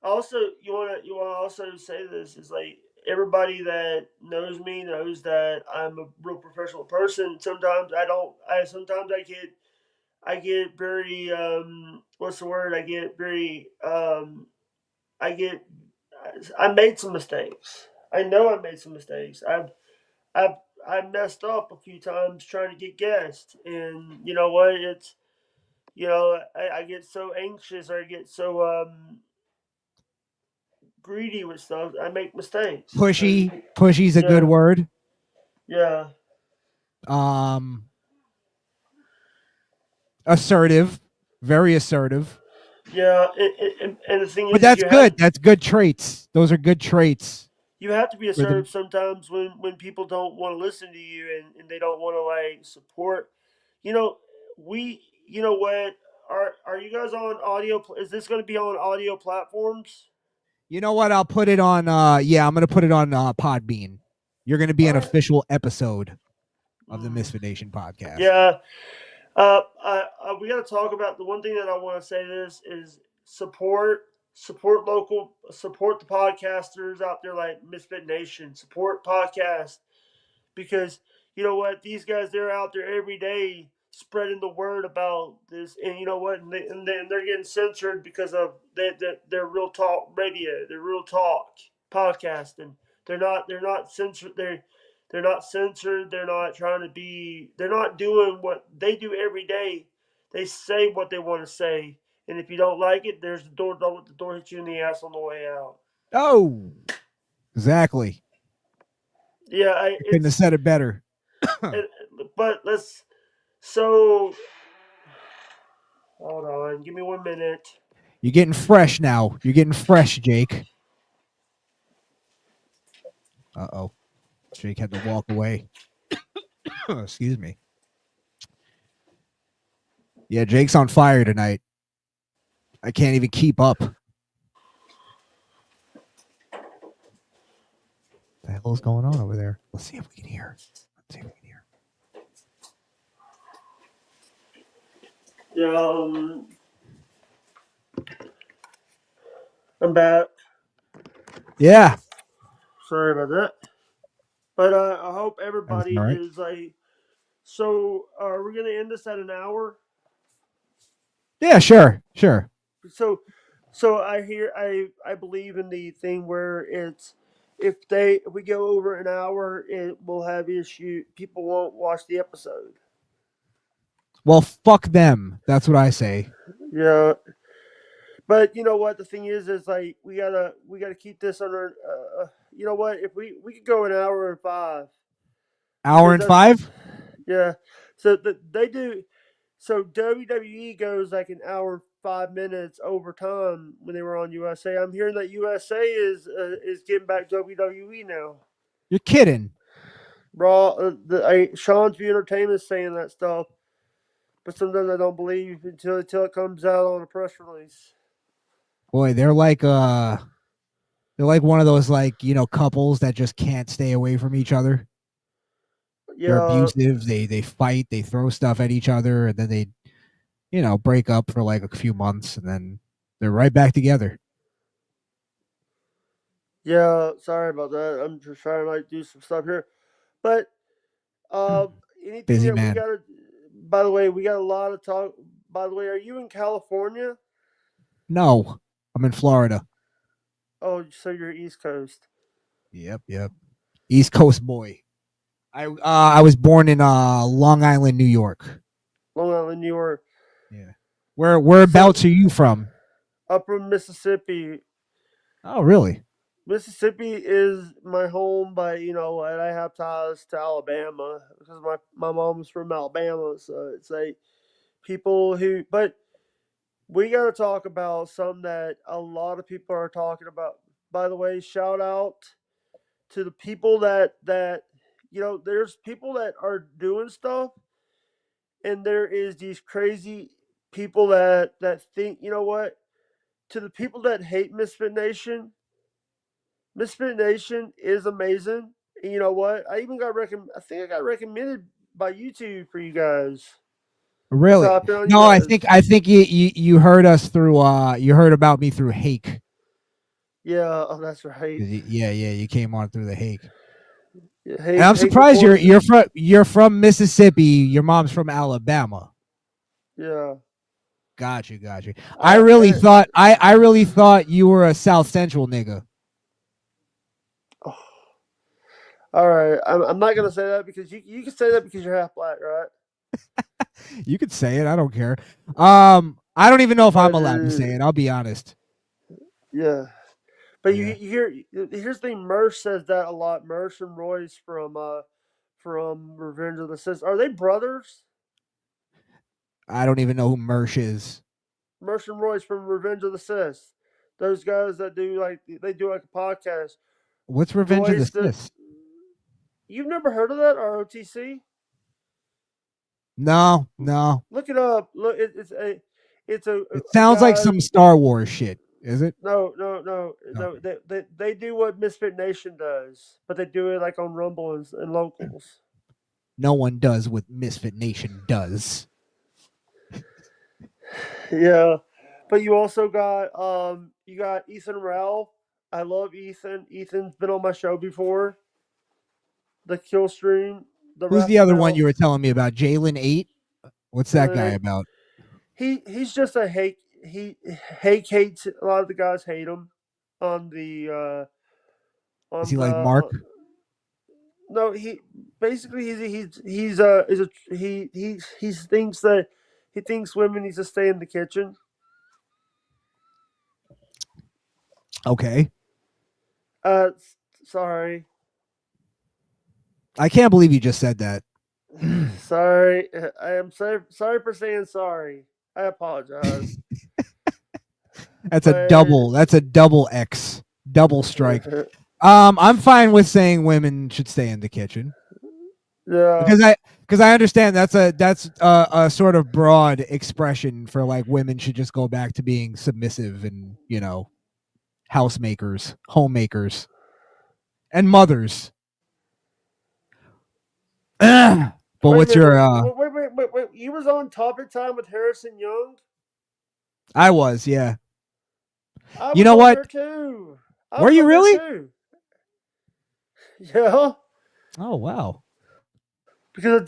Also, you wanna also say this is like everybody that knows me knows that I'm a real professional person. Sometimes I don't. Sometimes I get very what's the word? I get I made some mistakes. I know I made some mistakes. I've I messed up a few times trying to get guests, and you know what? I get so anxious or I get so greedy with stuff. I make mistakes. And Pushy's a good yeah, word. yeah, Um, Assertive, very assertive. yeah. And the thing But is, that's good. That's good traits. Those are good traits you have to be for the. assertive sometimes when people don't want to listen to you and they don't want to like support. You know, we. You know what? Are you guys on audio? Is this going to be on audio platforms? You know what? I'll put it on. Yeah, I'm gonna put it on Podbean. You're gonna be All an right. official episode of the Mm. Misfit Nation podcast. Yeah. We got to talk about the one thing that I want to say. This is support the podcasters out there like Misfit Nation, support podcast because you know what, these guys they're out there every day spreading the word about this, and you know what? They're getting censored because of their real talk radio, their real talk podcasting. They're not censored. They're not censored. They're not trying to be. They're not doing what they do every day. They say what they want to say, and if you don't like it, there's the door. Don't let the door hit you in the ass on the way out. Oh, exactly. Yeah, I couldn't have said it better. it, but let's. So hold on, give me 1 minute. You're getting fresh now. You're getting fresh, Jake. Uh-oh. Jake had to walk away. Excuse me. Yeah, Jake's on fire tonight. I can't even keep up. What the hell is going on over there? Let's see if we can hear. Let's see if we can hear. Yeah, I'm back. Yeah. Sorry about that. But I hope Everything everybody all right? is like. So are we gonna end this at an hour? Yeah, sure. Sure. So, so I believe in the thing where it's if we go over an hour, it will have issue. People won't watch the episode. Well, fuck them. That's what I say. Yeah, but you know what? The thing is like we gotta keep this under. You know what? If we could go an hour and five Hour because and that's 5? yeah. So they do. So WWE goes like an hour and 5 minutes over time when they were on USA. I'm hearing that USA is getting back WWE now. You're kidding. Raw, Sean's View Entertainment is saying that stuff, but sometimes I don't believe until it comes out on a press release. Boy, they're like one of those couples that just can't stay away from each other. They're Yeah, abusive. They fight. They throw stuff at each other, and then they break up for like a few months, and then they're right back together. yeah. Sorry about that. I'm just trying to like do some stuff here, but uh, anything Busy that we man. gotta. By the way, we got a lot of talk. By the way, are you in California? No, I'm in Florida. Oh, so you're East Coast. Yep, yep. East Coast boy. I was born in Long Island, New York. Long Island, New York. Yeah. So Whereabouts are you from? upper Mississippi. Oh, really? Mississippi is my home, but and I have ties to Alabama because my mom's from Alabama. So it's like people who, but we got to talk about something that a lot of people are talking about. By the way, shout out to the people that there's people that are doing stuff, and there is these crazy people that think to the people that hate Misfit Nation. Misfit Nation is amazing. And you know what? I think I got recommended by YouTube for you guys. That's how Really? I've been on you No, I guys. think you heard us through you heard about me through Hake. Yeah, oh, that's right. Yeah, you came on through the Hake. Yeah, And I'm Hake surprised reports. you're from Mississippi. Your mom's from Alabama. Yeah, Got you, got you. I I, really I thought I really thought you were a South Central nigga. oh, all right. I'm not gonna say that because you can say that because you're half black, right? You could say it. I don't care. I don't even know if I'm But allowed to say it. I'll be honest. yeah. But Yeah. you hear here's the thing. Mersh says that a lot. Mersh and Royce from Revenge of the Sith. Are they brothers? I don't even know who Mersh is. Mersh and Royce from Revenge of the Sith. Those guys that do like a podcast. What's Revenge of the Royce, Sith? you've never heard of that ROTC? No, no. Look it up. Look, it's It a sounds like guy. some Star Wars shit. Is it? No. Okay. They do what Misfit Nation does, but they do it like on Rumble and locals. No one does what Misfit Nation does. Yeah, but you also got you got Ethan Ralph. I love Ethan. Ethan's been on my show before. The Kill Stream, the Who's the Wrath of other one Mel. you were telling me about? Jalen 8? What's that Uh, guy they, about? he's just a hate. He hates a lot of the guys hate him on Is he the like Mark? no, he basically is a he thinks that he thinks women need to stay in the kitchen. Okay. Uh, sorry, I can't believe you just said that. sorry. I am sorry for saying sorry. I apologize, That's a but double. That's a double X. Double strike. I'm fine with saying women should stay in the kitchen yeah, because I understand that's a sort of broad expression for like women should just go back to being submissive and housemakers, homemakers, and mothers. But wait a what's minute, your wait. You was on Topic Time with Harrison Young. I was, yeah. I You was know on what? there too. I Were was you on there really? too. Yeah, Oh wow. because of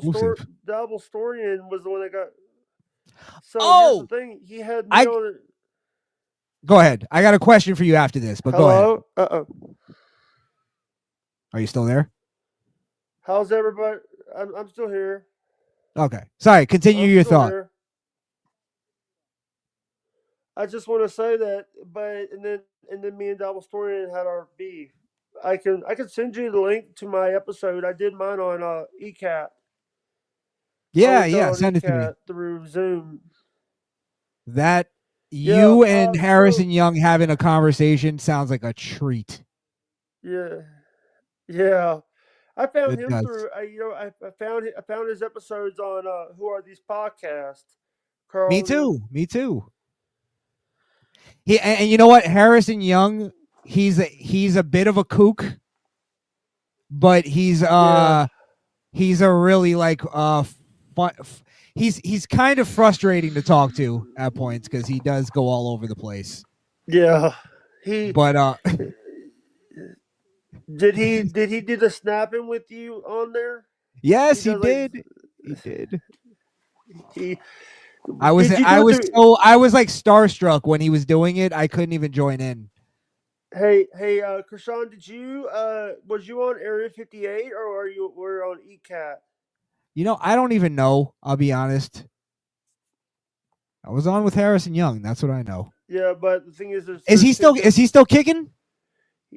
Exclusive. Double Storian was the one that got. So here's the Oh, thing: he had me I on it. go ahead. I got a question for you after this, but go ahead. Hello. Are you still there? How's everybody? I'm still here. Okay. Sorry, continue I'm your still thought. here. I just want to say that, but and then me and Double Storian had our beef. I can send you the link to my episode. I did mine on ECAT. I Yeah, always done yeah, on send it to me. ECAT through Zoom. That Yeah. you and So Harrison Young having a conversation sounds like a treat. yeah. Yeah. I found It him does. through. I found his episodes on Who Are These Podcasts. Me Carl and too. Me too. And you know what? Harrison Young, he's a bit of a kook, but yeah, he's a really like fun, he's kind of frustrating to talk to at points because he does go all over the place. yeah. He But did he do the snapping with you on there? He yes, he does like did. He did. he. I was Did you do I it was through? so I was like starstruck when he was doing it. I couldn't even join in. Hey, Krishan, was you on Area 58 or were on ECAT? I don't even know. I'll be honest. I was on with Harrison Young. That's what I know. Yeah, but the thing is, Is he still is he still kicking?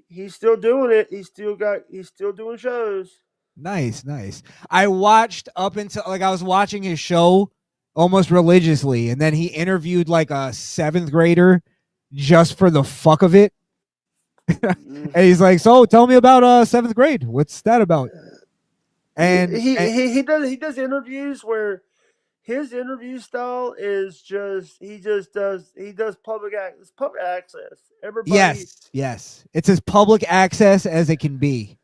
he's still doing it. He's still doing shows. Nice, nice. I watched up until like I was watching his show almost religiously, and then he interviewed like a seventh grader just for the fuck of it. Mm. And he's like, "So, tell me about seventh grade. What's that about?" And He does interviews where his interview style is just he does it's public access. Everybody, yes, yes, it's as public access as it can be.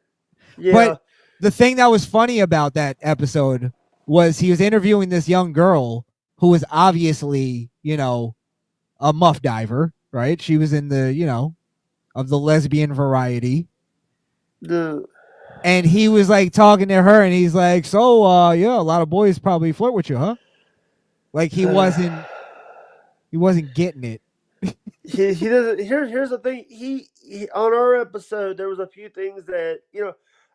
But yeah, the thing that was funny about that episode was he was interviewing this young girl who was obviously, a muff diver, right? She was in the, of the lesbian variety. the And he was like talking to her and he's like, "So, yeah, a lot of boys probably flirt with you, huh?" Like he wasn't getting it. he doesn't. Here's the thing. He on our episode there was a few things that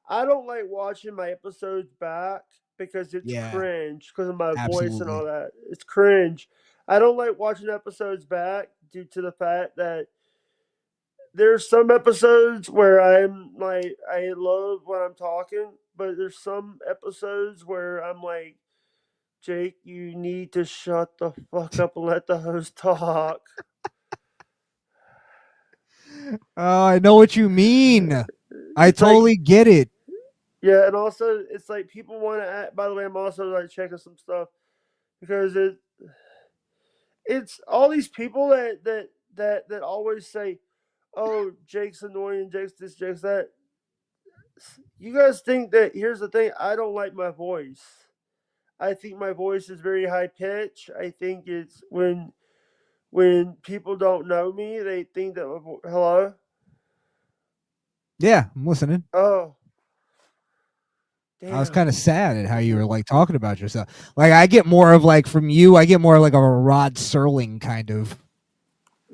I don't like watching my episodes back because it's Yeah, cringe because of my voice and all absolutely. that. It's cringe. I don't like watching episodes back due to the fact that there's some episodes where I'm like I love when I'm talking, but there's some episodes where I'm like, Jake, you need to shut the fuck up and let the host talk. Oh, I know what you mean. I It's like totally get it. yeah, and also it's like people want to act. By the way, I'm also like checking some stuff because it's all these people that always say, "Oh, Jake's annoying, Jake's this, Jake's that." You guys think that? Here's the thing: I don't like my voice. I think my voice is very high pitch. I think it's when people don't know me, they think that hello. Yeah, I'm listening. Oh, I was Damn. kind of sad at how you were like talking about yourself. Like I get more of like from you, I get more like a Rod Serling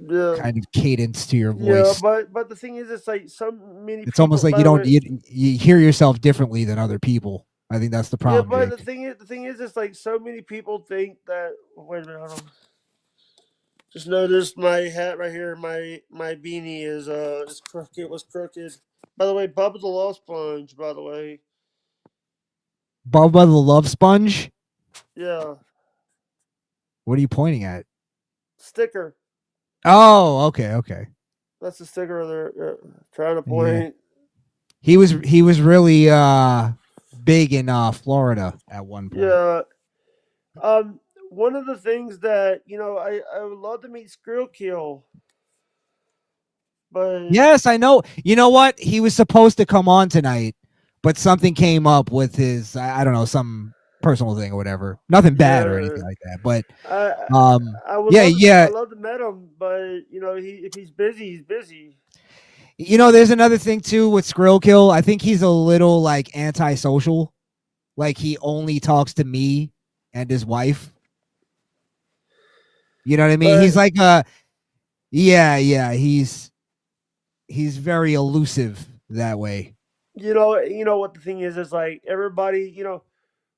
Yeah. kind of cadence to your Yeah, voice. but the thing is, it's like so many It's almost people. like By the way, you hear yourself differently than other people. I think that's the yeah, problem, but Jake. the thing is, it's like so many people think that. Wait a minute, hold on. Just noticed my hat right here. My beanie is crooked. Was crooked. By the way, Bubba the Love Sponge. By the way, Bubba the Love Sponge. yeah, What are you pointing at? sticker. Oh, okay, okay. That's the sticker there. Trying to Yeah. point. He was really big in Florida at one point. Yeah. Um. One of the things that I would love to meet Skrill Kill, but Yes, I know. You know what? He was supposed to come on tonight, but something came up with his I don't know, some personal thing or whatever. Nothing bad or yeah, anything like that. But I I would yeah, love to I yeah. love to meet him, but he if he's busy, he's busy. There's another thing too with Skrill Kill. I think he's a little like antisocial. Like he only talks to me and his wife. You know what I mean? He's But like yeah, he's very elusive that way. you know what the thing is like everybody,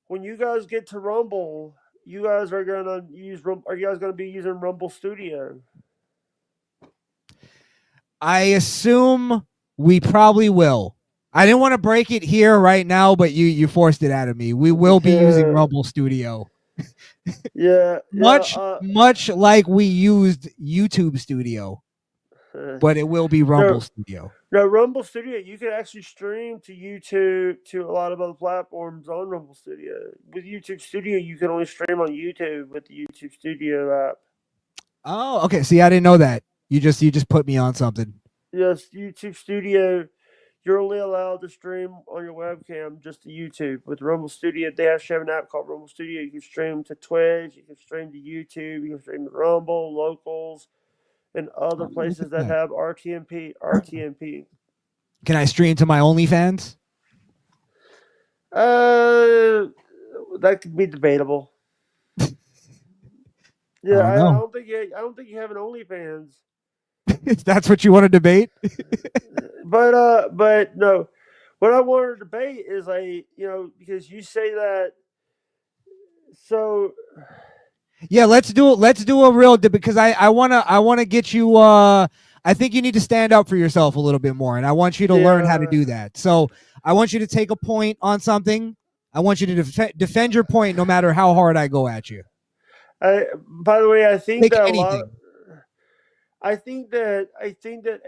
when you guys get to Rumble, you guys are gonna use Are you guys gonna be using Rumble Studio? I assume we probably will. I didn't want to break it here right now, but you forced it out of me. We will be using Yeah, Rumble Studio. yeah, yeah. Much like we used YouTube Studio, but it will be Rumble No, Studio. no, Rumble Studio. You can actually stream to YouTube to a lot of other platforms on Rumble Studio. With YouTube Studio, you can only stream on YouTube with the YouTube Studio app. Oh, okay. See, I didn't know that. You just put me on something. Yes, YouTube Studio. You're only allowed to stream on your webcam just to YouTube. With Rumble Studio, they actually have an app called Rumble Studio. You can stream to Twitch, you can stream to YouTube, you can stream to Rumble, Locals, and other Oh, look places at that that. have RTMP. RTMP. Can I stream to my OnlyFans? Uh, that could be debatable. I Yeah, don't I know. don't think I don't think you have an OnlyFans. If that's what you want to debate. But no, what I wanted to debate is because you say that. So Yeah, let's do a real because I wanna get you I think you need to stand up for yourself a little bit more and I want you to learn how to yeah, do that. So I want you to take a point on something. I want you to defend your point no matter how hard I go at you. By the way, I think Take that a lot. anything. I think that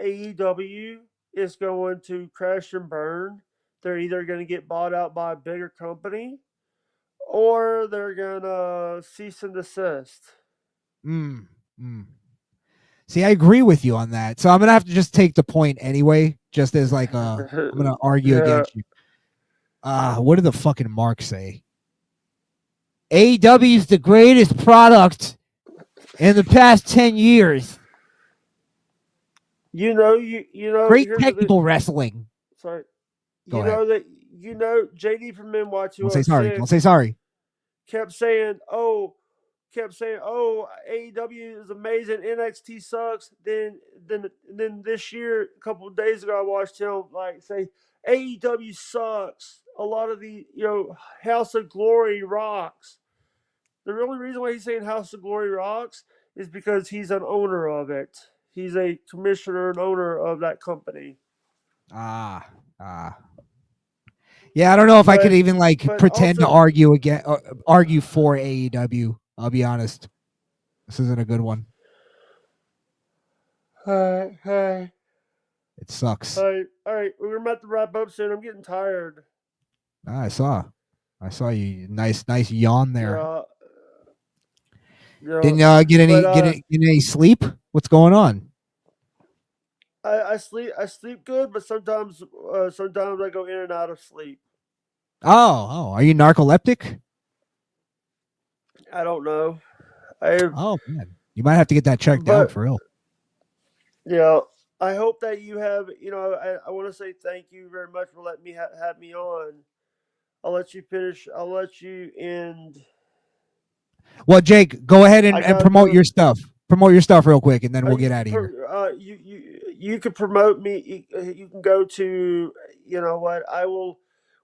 AEW is going to crash and burn. They're either going to get bought out by a bigger company, or they're going to cease and desist. Mm, mm. See, I agree with you on that. So I'm gonna have to just take the point anyway, just as like I'm gonna argue Yeah, against you. What did the fucking mark say? AEW is the greatest product in the past 10 years. you know. Great Here's the technical wrestling. sorry. Go You ahead. know that JD from NY two Don't say hundred sorry. Don't six say sorry. kept saying, "Oh, AEW is amazing. NXT sucks." Then this year, a couple of days ago, I watched him say AEW sucks. A lot of the House of Glory rocks. The only reason why he's saying House of Glory rocks is because he's an owner of it. He's a commissioner and owner of that company. Ah, ah. Yeah, I don't know if I could But even like but pretend to also, argue again, argue for AEW. I'll be honest. This isn't a good one. hey, It sucks. all right, we're about to wrap up soon. I'm getting tired. Ah, I saw you. Nice yawn there. Yeah, yeah. Didn't get But any sleep? What's going on? I sleep good, but sometimes I go in and out of sleep. Oh, are you narcoleptic? I don't know. I Oh man, you might have to get that checked out but for real. yeah. I hope that you have. I want to say thank you very much for letting me have me on. I'll let you finish. I'll let you end. Well, Jake, go ahead I and gotta promote go. your stuff. Promote your stuff real quick, and then we'll get out of here. You can promote me. You can go to. You know what? I will.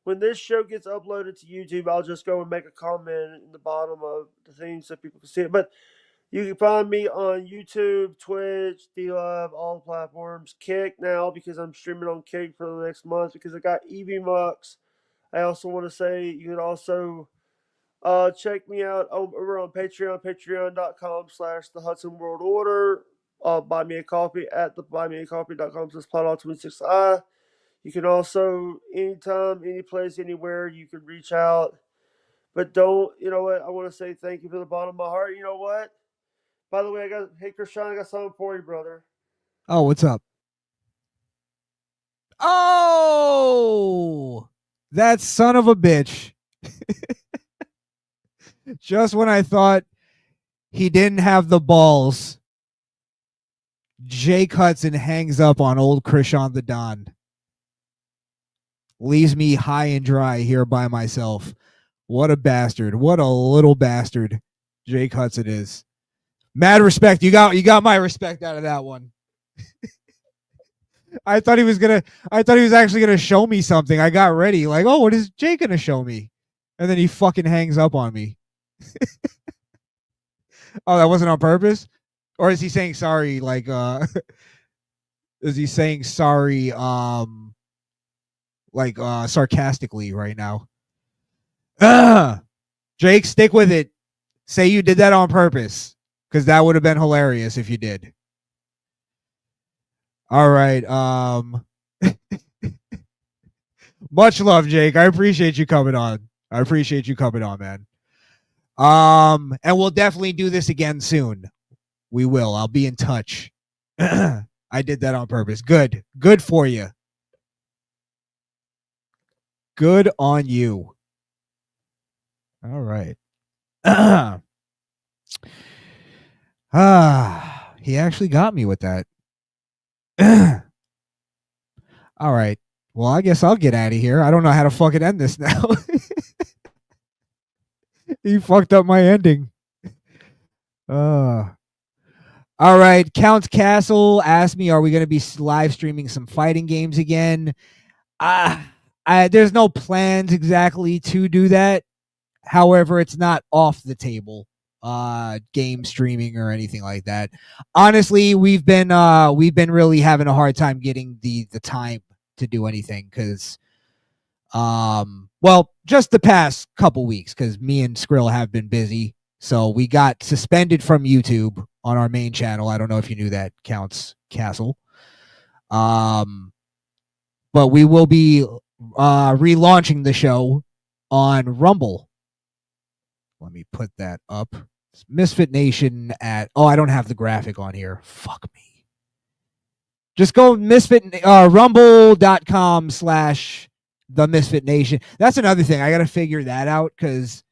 When this show gets uploaded to YouTube, I'll just go and make a comment in the bottom of the thing so people can see it. But you can find me on YouTube, Twitch, DLive, all the platforms. Kick now because I'm streaming on Kick for the next month because I got EV Mux. I also want to say you can also check me out over on Patreon, patreon.com/slash the Hudson World Order. Buy me a coffee at the buymeacoffee.com/plot26i. You can also, anytime, any place, anywhere, you can reach out. But don't, you know what? I want to say thank you from the bottom of my heart. You know what? By the way, hey, Krishan, I got something for you, brother. Oh, what's up? Oh, that son of a bitch. Just when I thought he didn't have the balls, Jake Hudson hangs up on old Krishan the Don. Leaves me high and dry here by myself. What a bastard. What a little bastard Jake Hudson is. Mad respect. You got my respect out of that one. I thought he was actually gonna show me something. I got ready, like, oh, what is Jake gonna show me? And then he fucking hangs up on me. Oh, that wasn't on purpose? Or is he saying sorry, like is he saying sorry like sarcastically right now? Jake, stick with it. Say you did that on purpose. Because that would have been hilarious if you did. All right. Much love, Jake. I appreciate you coming on. Man. And we'll definitely do this again soon. We will. I'll be in touch. I did that on purpose. Good. Good for you. Good on you. All right. He actually got me with that. All right. Well, I guess I'll get out of here. I don't know how to fucking end this now. He fucked up my ending. All right. Count Castle asked me, are we going to be live streaming some fighting games again? There's no plans exactly to do that. However, it's not off the table. Game streaming or anything like that. Honestly, we've been really having a hard time getting the time to do anything because well, just the past couple weeks because me and Skrill have been busy. So we got suspended from YouTube on our main channel. I don't know if you knew that, Counts Castle. But we will be relaunching the show on Rumble. Let me put that up. It's Misfit Nation at. Oh, I don't have the graphic on here. Fuck me. Just go rumble.com/the Misfit Nation. That's another thing. I got to figure that out because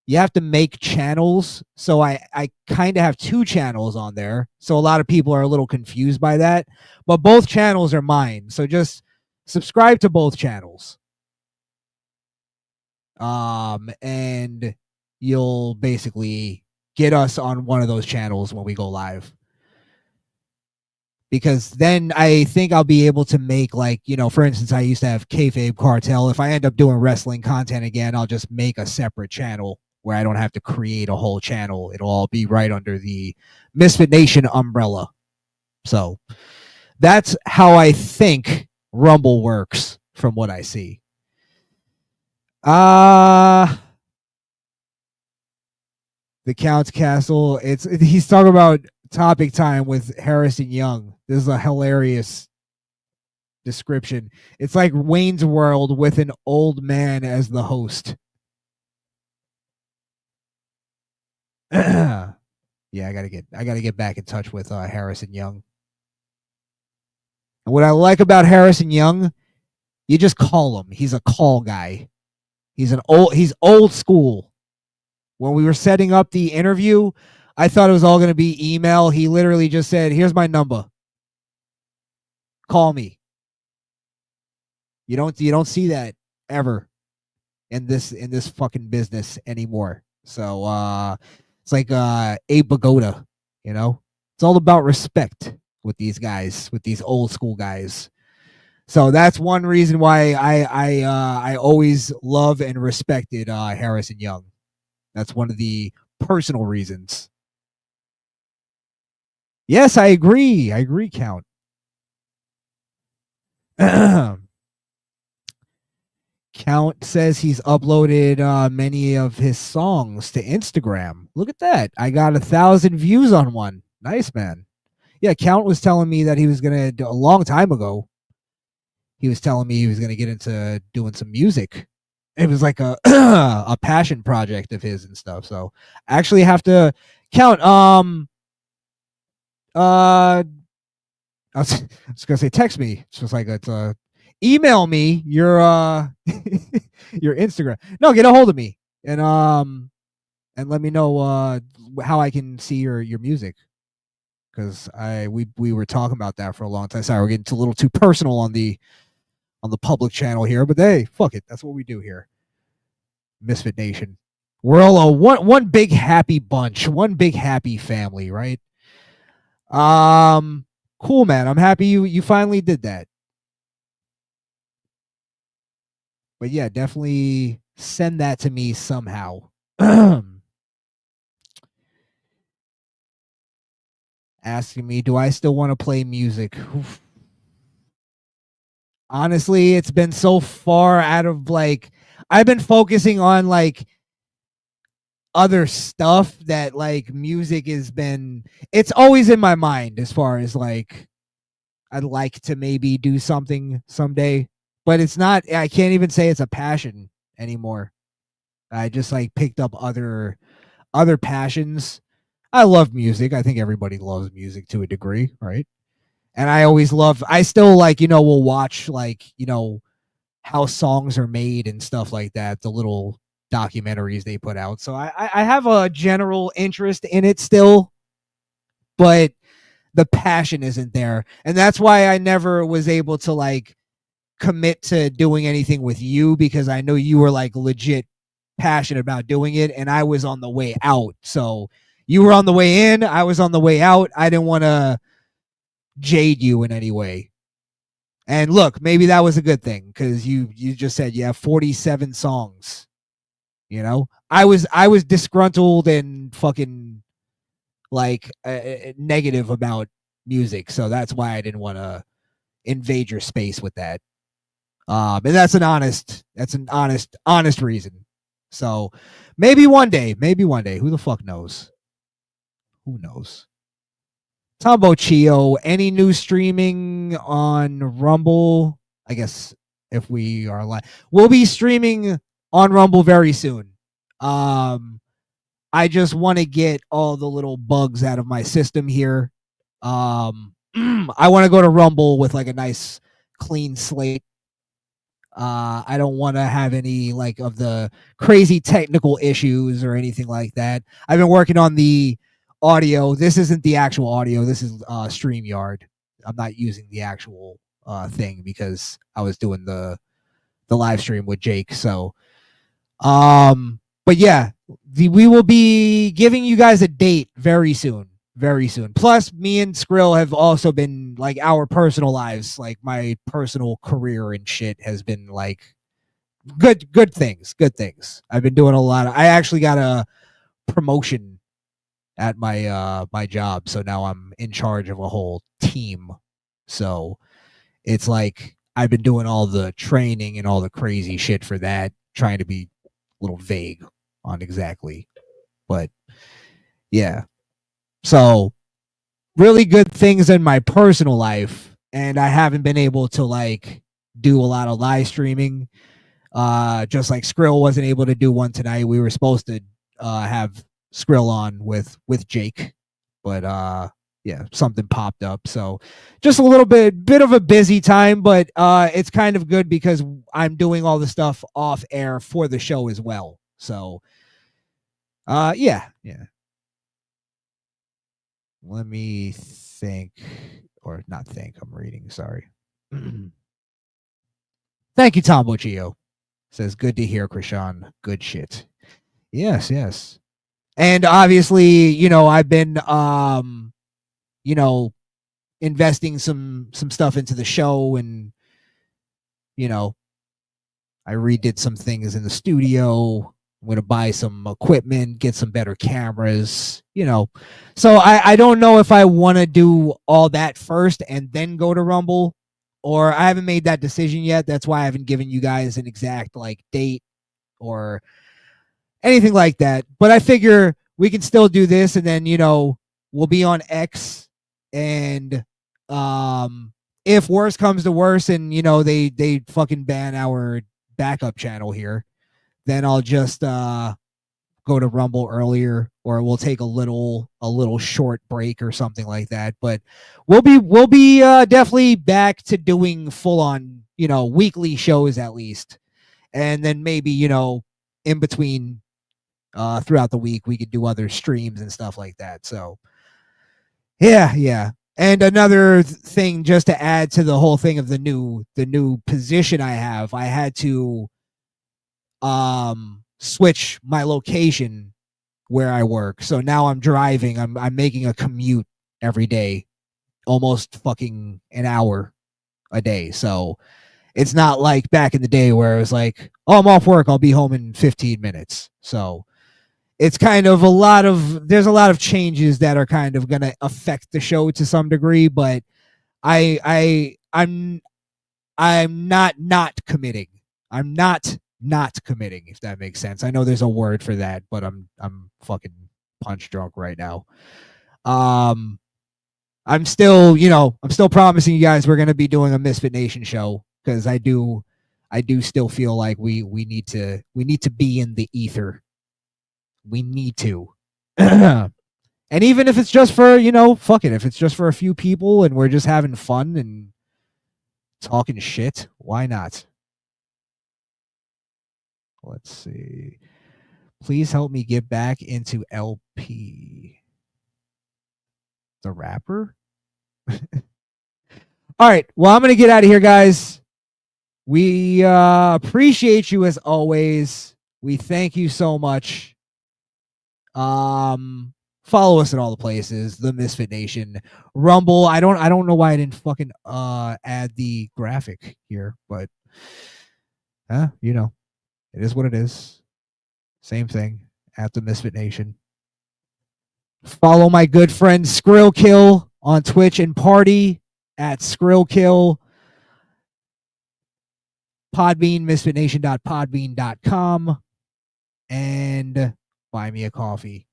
you have to make channels. So I kind of have two channels on there. So a lot of people are a little confused by that. But both channels are mine. So just subscribe to both channels. And you'll basically get us on one of those channels when we go live. Because then I think I'll be able to make, like, you know, for instance, I used to have Kayfabe Cartel. If I end up doing wrestling content again, I'll just make a separate channel where I don't have to create a whole channel. It'll all be right under the Misfit Nation umbrella. So that's how I think Rumble works from what I see. The Count's Castle. He's talking about topic time with Harrison Young. This is a hilarious description. It's like Wayne's World with an old man as the host. Yeah, I gotta get back in touch with Harrison Young. And what I like about Harrison Young, you just call him. He's a call guy. He's old school. When we were setting up the interview, I thought it was all going to be email. He literally just said, "Here's my number. Call me." You don't see that ever. in this fucking business anymore. So it's like a pagoda, you know. It's all about respect with these guys, with these old school guys. So that's one reason why I always love and respected Harrison Young. That's one of the personal reasons. Yes, I agree. I agree, Count. Count says he's uploaded many of his songs to Instagram. Look at that. I got 1,000 views on one. Nice, man. Yeah, Count was telling me that he was going to, a long time ago, he was telling me he was going to get into doing some music. It was like a a passion project of his and stuff. So I actually have to Count. Uh, I was gonna say text me. It's just like it's email me your your Instagram. No, get a hold of me and let me know how I can see your music because we were talking about that for a long time. Sorry, we're getting a little too personal on the public channel here, but hey, fuck it, that's what we do here. Misfit Nation. We're all a one big happy bunch, one big happy family, right? Um, cool, man. I'm happy you finally did that. But yeah, definitely send that to me somehow. Asking me, do I still want to play music? Oof. Honestly, it's been so far out of like I've been focusing on like other stuff that like music has been it's always in my mind as far as like I'd like to maybe do something someday, but it's not I can't even say it's a passion anymore. I just like picked up other passions. I love music. I think everybody loves music to a degree, right? And I still like, will watch like, how songs are made and stuff like that, the little documentaries they put out. So I have a general interest in it still, but the passion isn't there. And that's why I never was able to like commit to doing anything with you because I know you were like legit passionate about doing it and I was on the way out. So you were on the way in, I was on the way out. I didn't want to jade you in any way. And look, maybe that was a good thing because you just said you have 47 songs. I was disgruntled and fucking like negative about music, so that's why I didn't want to invade your space with that. And that's an honest reason. So maybe one day, who the fuck knows? Who knows? Talking about Chio, any new streaming on Rumble? I guess if we are live, we'll be streaming on Rumble very soon. Um, I just want to get all the little bugs out of my system here. I want to go to Rumble with like a nice clean slate. I don't want to have any like of the crazy technical issues or anything like that. I've been working on the audio. This isn't the actual audio. This is StreamYard. I'm not using the actual thing because I was doing the live stream with Jake. So, but yeah, we will be giving you guys a date very soon. Very soon. Plus, me and Skrill have also been like our personal lives, like my personal career and shit has been like good things. Good things. I've been doing a lot. I actually got a promotion at my job, so now I'm in charge of a whole team. So it's like I've been doing all the training and all the crazy shit for that, trying to be a little vague on exactly. But yeah. So really good things in my personal life, and I haven't been able to like do a lot of live streaming. Just like Skrill wasn't able to do one tonight. We were supposed to have Skrill on with Jake, but yeah, something popped up. So just a bit of a busy time, but it's kind of good because I'm doing all the stuff off air for the show as well. So yeah. Let me think, or not think. I'm reading. Sorry. Thank you, Tom Bochio. Says, good to hear, Krishan. Good shit. Yes, yes. And obviously, I've been investing some stuff into the show, and I redid some things in the studio. I'm going to buy some equipment, get some better cameras, So I don't know if I want to do all that first and then go to Rumble, or I haven't made that decision yet. That's why I haven't given you guys an exact date or anything like that. But I figure we can still do this, and then we'll be on X, and if worse comes to worse, and they fucking ban our backup channel here, then I'll just go to Rumble earlier, or we'll take a little short break or something like that. But we'll be definitely back to doing full on weekly shows at least, and then maybe in between throughout the week we could do other streams and stuff like that. So yeah. And another thing, just to add to the whole thing of the new position I had to switch my location where I work. So now I'm driving. I'm making a commute every day, almost fucking an hour a day. So it's not like back in the day where it was like, oh, I'm off work, I'll be home in 15 minutes. So it's kind of there's a lot of changes that are kind of going to affect the show to some degree, but I'm not committing. I'm not committing, if that makes sense. I know there's a word for that, but I'm fucking punch drunk right now. I'm still promising you guys we're going to be doing a Misfit Nation show, because I do still feel like we need to be in the ether. We need to. And even if it's just for, fuck it, if it's just for a few people and we're just having fun and talking shit, why not? Let's see. Please help me get back into LP. The rapper? All right. Well, I'm going to get out of here, guys. We appreciate you as always. We thank you so much. Follow us at all the places. The Misfit Nation, Rumble. I don't know why I didn't fucking add the graphic here, but it is what it is. Same thing at the Misfit Nation. Follow my good friend Skrillkill on Twitch and Party at Skrillkill. Podbean, misfitnation.podbean.com, and buy me a coffee.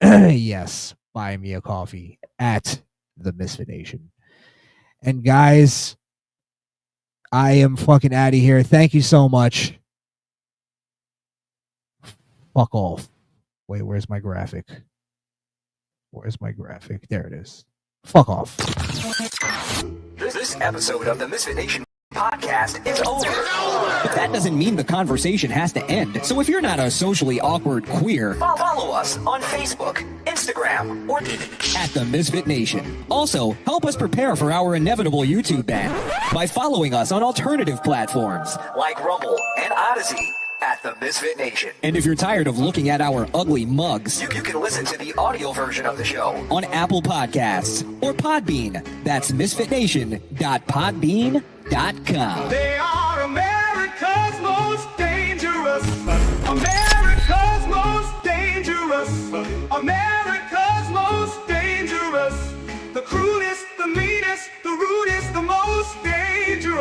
Yes, buy me a coffee at the Misfit Nation. And guys, I am fucking out of here. Thank you so much. Fuck off. Wait, where's my graphic? There it is. Fuck off. This episode of the Misfit Nation podcast is over. But that doesn't mean the conversation has to end. So if you're not a socially awkward queer, follow us on Facebook, Instagram, or at the Misfit Nation. Also, help us prepare for our inevitable YouTube ban by following us on alternative platforms like Rumble and Odyssey at the Misfit Nation. And if you're tired of looking at our ugly mugs, you can listen to the audio version of the show on Apple Podcasts or Podbean. That's misfitnation.podbean.com. They are America's most dangerous. America's most dangerous. America's most dangerous. The cruelest, the meanest, the rudest, the most dangerous.